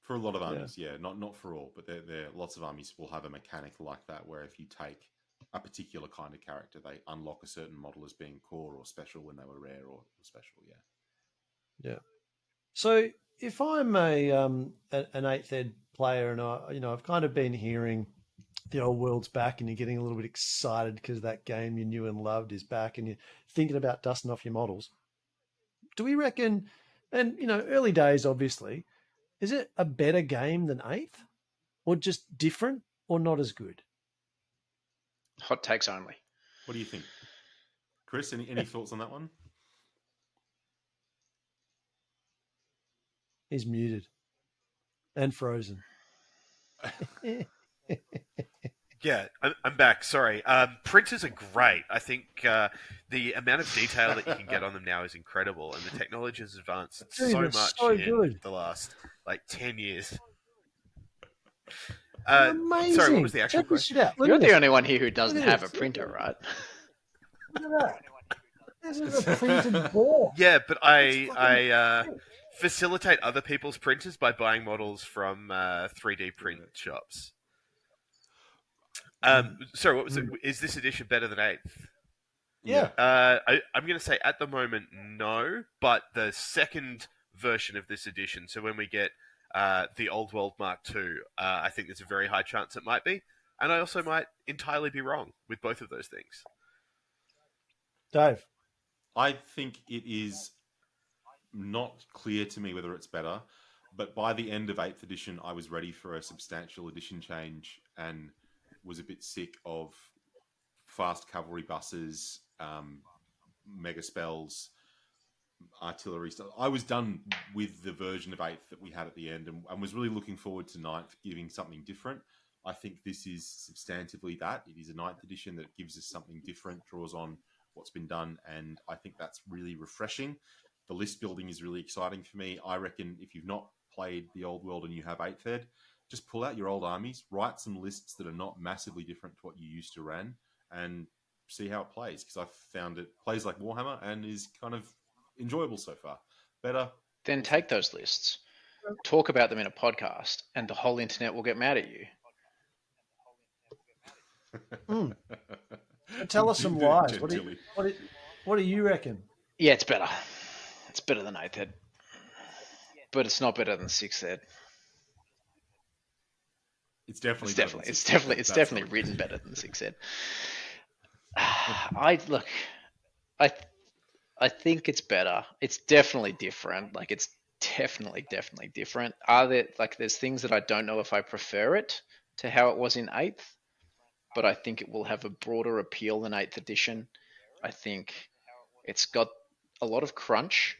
S5: For a lot of armies, yeah. Not for all, but there lots of armies will have a mechanic like that where if you take a particular kind of character, they unlock a certain model as being core or special when they were rare or special, yeah.
S2: Yeah. So if I'm an 8th Ed player and I've kind of been hearing the old world's back and you're getting a little bit excited because that game you knew and loved is back and you're thinking about dusting off your models. Do we reckon, and early days obviously, is it a better game than 8th or just different or not as good?
S4: Hot takes only.
S5: What do you think? Chris, any thoughts on that one?
S2: He's muted and frozen.
S3: Yeah, I'm back. Sorry. Printers are great. I think the amount of detail that you can get on them now is incredible, and the technology has advanced so much in the last 10 years.
S2: Amazing.
S3: Sorry, what was the actual question?
S4: You're the only one here who doesn't have a printer, right?
S2: Look at that. This is a printed board.
S3: Yeah, but I facilitate other people's printers by buying models from 3D print shops. Sorry, what was it? Is this edition better than 8th?
S2: Yeah.
S3: I'm going to say at the moment, no, but the second version of this edition, so when we get the Old World Mark II. I think there's a very high chance it might be, and I also might entirely be wrong with both of those things.
S2: Dave.
S5: I think it is not clear to me whether it's better, but by the end of 8th edition, I was ready for a substantial edition change and was a bit sick of fast cavalry buses, mega spells, artillery stuff. I was done with the version of 8th that we had at the end and was really looking forward to 9th giving something different. I think this is substantively that. It is a 9th edition that gives us something different, draws on what's been done, and I think that's really refreshing. The list building is really exciting for me. I reckon if you've not played the old world and you have 8th ed, just pull out your old armies, write some lists that are not massively different to what you used to run, and see how it plays, because I've found it plays like Warhammer and is kind of enjoyable so far. Better.
S4: Then take those lists, talk about them in a podcast, and the whole internet will get mad at you.
S2: Tell us some lies. What do you reckon?
S4: Yeah, it's better. It's better than 8th ed. But it's not better than 6th ed.
S5: It's definitely
S4: written better than 6th ed. I think it's better. It's definitely different. Like, it's definitely different. There's things that I don't know if I prefer it to how it was in 8th, but I think it will have a broader appeal than 8th edition. I think it's got a lot of crunch,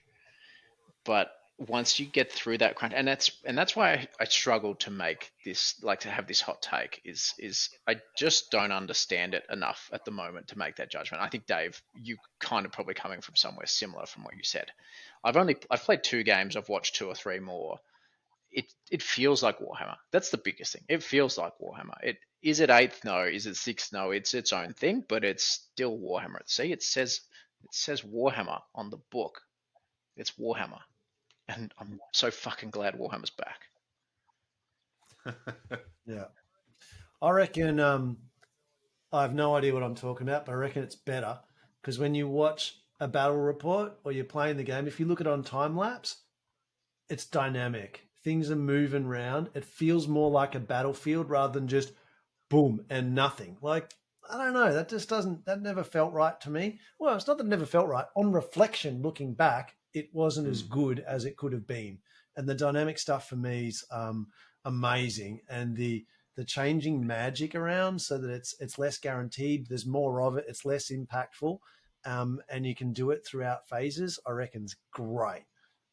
S4: but once you get through that crunch, and that's why I struggled to make this, like, to have this hot take, is I just don't understand it enough at the moment to make that judgment. I think, Dave, you kind of probably coming from somewhere similar from what you said. I've played 2 games. I've watched 2 or 3 more. It feels like Warhammer. That's the biggest thing. It feels like Warhammer. Is it 8th? No. Is it 6th? No. It's its own thing, but it's still Warhammer. See, it says Warhammer on the book. It's Warhammer. And I'm so fucking glad Warhammer's back.
S2: Yeah. I reckon, I have no idea what I'm talking about, but I reckon it's better because when you watch a battle report or you're playing the game, if you look at it on time lapse, it's dynamic. Things are moving around. It feels more like a battlefield rather than just boom and nothing. Like, I don't know. That never felt right to me. Well, it's not that it never felt right. On reflection, looking back, it wasn't as good as it could have been. And the dynamic stuff for me is amazing. And the changing magic around so that it's less guaranteed. There's more of it. It's less impactful. And you can do it throughout phases. I reckon's great.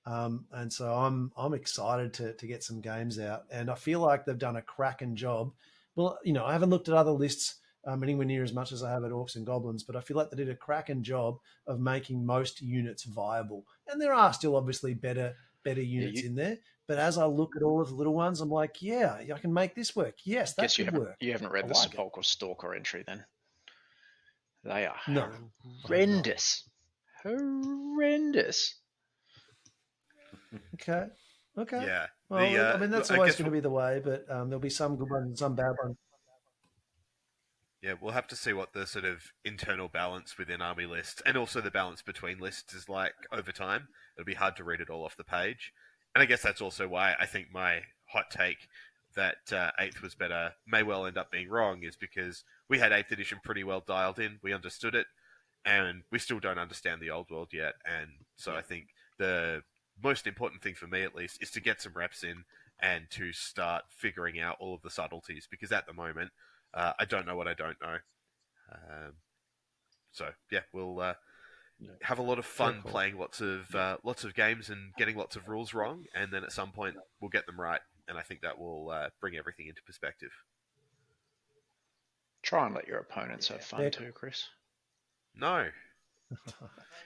S2: And so I'm excited to get some games out. And I feel like they've done a cracking job. Well, I haven't looked at other lists anywhere near as much as I have at Orcs and Goblins, but I feel like they did a cracking job of making most units viable. And there are still obviously better units in there. But as I look at all of the little ones, I'm like, yeah, I can make this work. Yes, that could work.
S4: You haven't read the Sepulchral Stalker entry then? They are horrendous. Horrendous.
S2: Okay.
S3: Yeah.
S2: Well, that's always going to be the way, but there'll be some good ones and some bad ones.
S3: Yeah, we'll have to see what the sort of internal balance within army lists and also the balance between lists is like over time. It'll be hard to read it all off the page. And I guess that's also why I think my hot take that 8th was better may well end up being wrong, is because we had 8th edition pretty well dialed in. We understood it, and we still don't understand the old world yet. And so I think the most important thing for me, at least, is to get some reps in and to start figuring out all of the subtleties, because at the moment, I don't know what I don't know. So yeah, we'll have a lot of fun playing lots of games and getting lots of rules wrong, and then at some point we'll get them right, and I think that will bring everything into perspective.
S4: Try and let your opponents have fun too, Chris.
S3: No.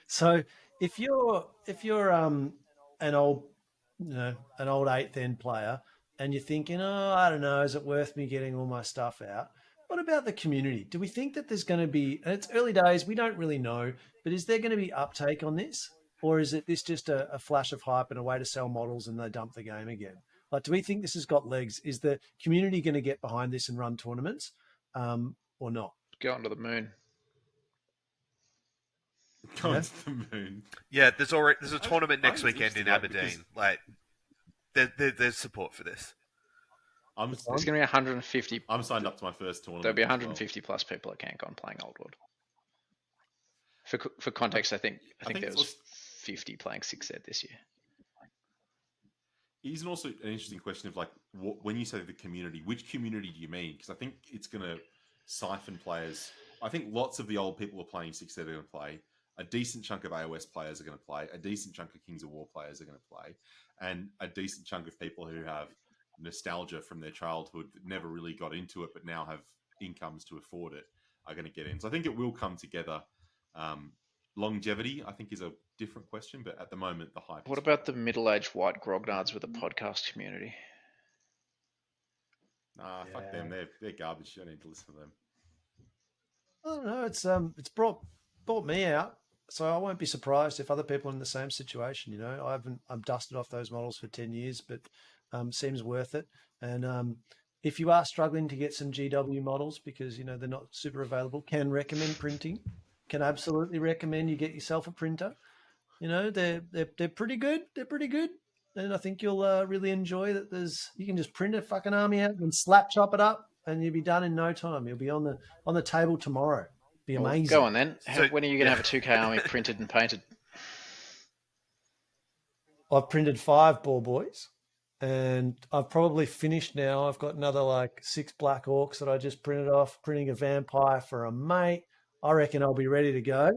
S2: So if you're an old 8th end player and you're thinking, I don't know, is it worth me getting all my stuff out? What about the community? Do we think that there's going to be, and it's early days, we don't really know, but is there going to be uptake on this? Or is it this just a flash of hype and a way to sell models and they dump the game again? Like, do we think this has got legs? Is the community going to get behind this and run tournaments or not?
S4: Go onto the moon.
S5: Go onto the moon.
S3: Yeah, there's a tournament next weekend in Aberdeen. Like, there's support for this.
S4: There's going to be 150.
S5: I'm signed up to my first tournament.
S4: There'll be
S5: as well.
S4: 150 plus people at CanCon playing Old World. For context, I think there was 50 playing 6 Ed this year.
S5: Isn't also an interesting question of like when you say the community, which community do you mean? Because I think it's going to siphon players. I think lots of the old people are playing 6 Ed are going to play. A decent chunk of AOS players are going to play. A decent chunk of Kings of War players are going to play, and a decent chunk of people who have nostalgia from their childhood that never really got into it, but now have incomes to afford it, are going to get in. So I think it will come together. Longevity, I think, is a different question, but at the moment, the hype.
S4: What about the middle-aged white grognards with a podcast community?
S5: Fuck them. They're garbage. You don't need to listen to them.
S2: I don't know. It's brought me out, so I won't be surprised if other people are in the same situation. You know, I've dusted off those models for 10 years, but seems worth it. And if you are struggling to get some GW models because they're not super available, can recommend printing. Can absolutely recommend you get yourself a printer. They're pretty good. They're pretty good, and I think you'll really enjoy that. You can just print a fucking army out and slap chop it up, and you'll be done in no time. You'll be on the table tomorrow. Be amazing.
S4: Go on then. When are you going to have a 2K army printed and painted?
S2: I've printed 5 ball boys, and I've probably finished now. I've got another like 6 black orcs that I just printed off. Printing a vampire for a mate. I reckon I'll be ready to go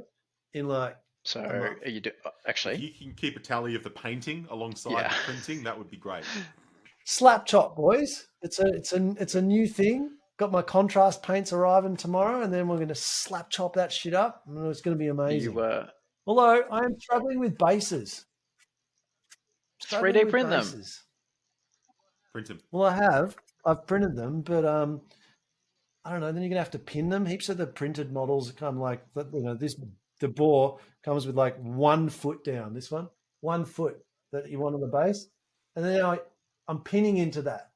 S2: in like.
S4: So are you actually?
S5: If you can keep a tally of the painting alongside the printing, that would be great.
S2: Slap chop, boys. It's a new thing. Got my contrast paints arriving tomorrow, and then we're going to slap chop that shit up. And it's going to be amazing. Although I am struggling with bases.
S4: 3D print them.
S5: Print them.
S2: Well, I've printed them, but I don't know. Then you're gonna have to pin them. Heaps of the printed models come like the boar comes with like 1 foot down. This 1 foot that you want on the base, and then I'm pinning into that.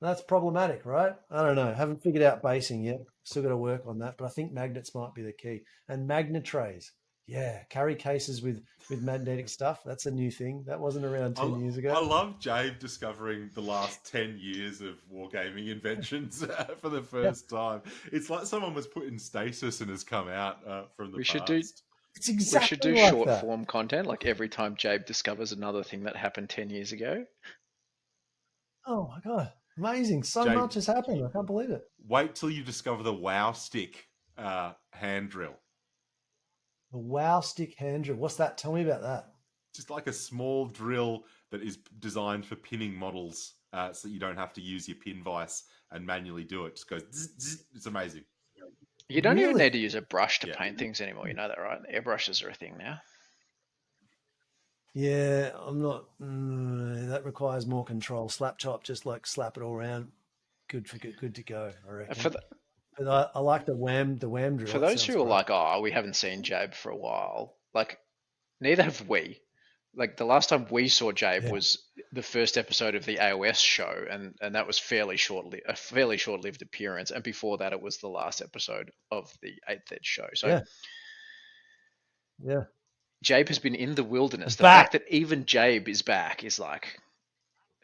S2: That's problematic, right? I don't know. Haven't figured out basing yet. Still got to work on that. But I think magnets might be the key. And magnet trays. Yeah, carry cases with magnetic stuff. That's a new thing. That wasn't around 10 years ago.
S5: I love Jabe discovering the last 10 years of wargaming inventions for the first time. It's like someone was put in stasis and has come out from the past.
S2: It's exactly
S4: we should do
S2: like
S4: short
S2: that.
S4: form content, like every time Jabe discovers another thing that happened 10 years ago.
S2: Oh my God. Amazing. So
S5: Jabe,
S2: much has happened. I can't believe it.
S5: Wait till you discover the Wow Stick hand drill.
S2: The Wow Stick hand drill. What's that? Tell me about that.
S5: Just like a small drill that is designed for pinning models so that you don't have to use your pin vise and manually do it. Just goes, zzz, zzz. It's amazing.
S4: You don't even need to use a brush to paint things anymore. You know that, right? Airbrushes are a thing now.
S2: Yeah, I'm not. That requires more control. Slap chop, just like slap it all around. Good to go, I reckon. But I like the wham drill.
S4: For those who are like, we haven't seen Jabe for a while, like, neither have we. Like, the last time we saw Jabe was the first episode of the AOS show, and that was a fairly short-lived appearance. And before that, it was the last episode of the 8th Ed show. So,
S2: yeah.
S4: Jabe has been in the wilderness. The fact that even Jabe is back is like,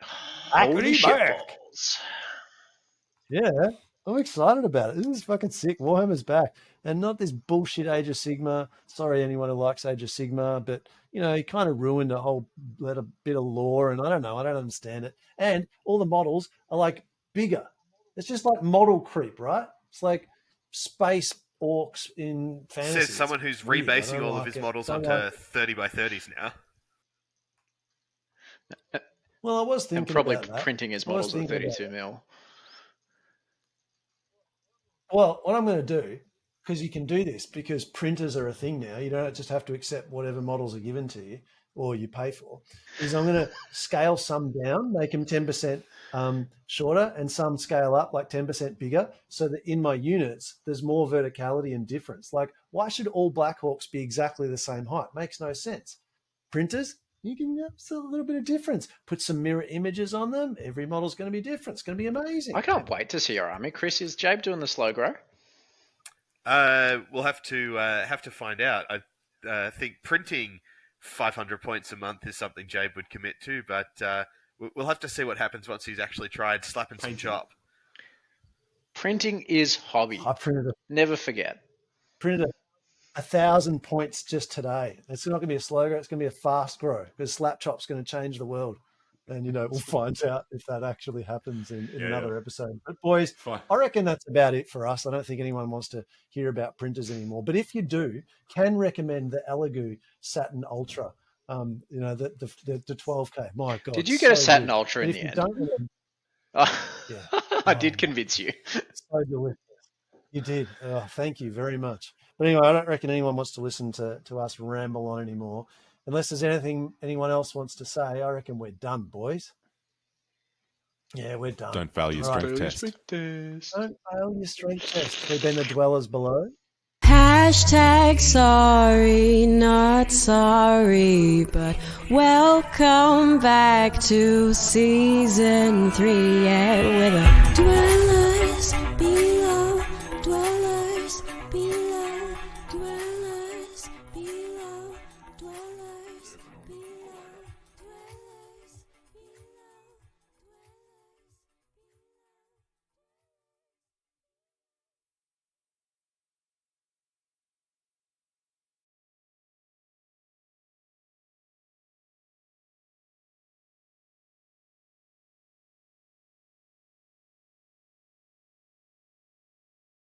S4: holy shit balls.
S2: Yeah. I'm excited about it. This is fucking sick. Warhammer's back. And not this bullshit Age of Sigma. Sorry, anyone who likes Age of Sigma, but, he kind of ruined a whole little bit of lore, and I don't know. I don't understand it. And all the models are, like, bigger. It's just like model creep, right? It's like space orcs in fantasy.
S3: Says someone who's rebasing all of his models onto 30 by 30s now.
S2: Well, I was thinking
S4: probably
S2: about that.
S4: printing his models at 32 mil.
S2: Well, what I'm going to do, because you can do this, because printers are a thing now, you don't just have to accept whatever models are given to you or you pay for, is I'm going to scale some down, make them 10% shorter, and some scale up like 10% bigger, so that in my units, there's more verticality and difference. Like, why should all Blackhawks be exactly the same height? Makes no sense. Printers, you can have a little bit of difference. Put some mirror images on them. Every model's going to be different. It's going to be amazing.
S4: I can't wait to see your army. Chris, is Jabe doing the slow grow?
S3: We'll have to find out. I think printing 500 points a month is something Jabe would commit to, but We'll have to see what happens once he's actually tried slapping some chop.
S4: Printing is hobby.
S2: I
S4: Never forget.
S2: printed 1,000 points just today. It's not going to be a slow grow. It's going to be a fast grow because slap chop's going to change the world. And, we'll find out if that actually happens in another episode. But, boys, I reckon that's about it for us. I don't think anyone wants to hear about printers anymore. But if you do, can recommend the Elegoo Saturn Ultra, the 12K. My God.
S4: Did you get a Saturn
S2: good.
S4: Ultra in
S2: And
S4: the
S2: if you
S4: end?
S2: don't remember,
S4: I did convince you.
S2: so delicious. You did. Oh, thank you very much. But anyway, I don't reckon anyone wants to listen to us ramble on anymore. Unless there's anything anyone else wants to say, I reckon we're done, boys. Yeah, we're done.
S5: Don't fail your strength test.
S2: Don't fail your strength test. We've been the dwellers below.
S1: Hashtag sorry, not sorry, but welcome back to season 3, with the dwellers below.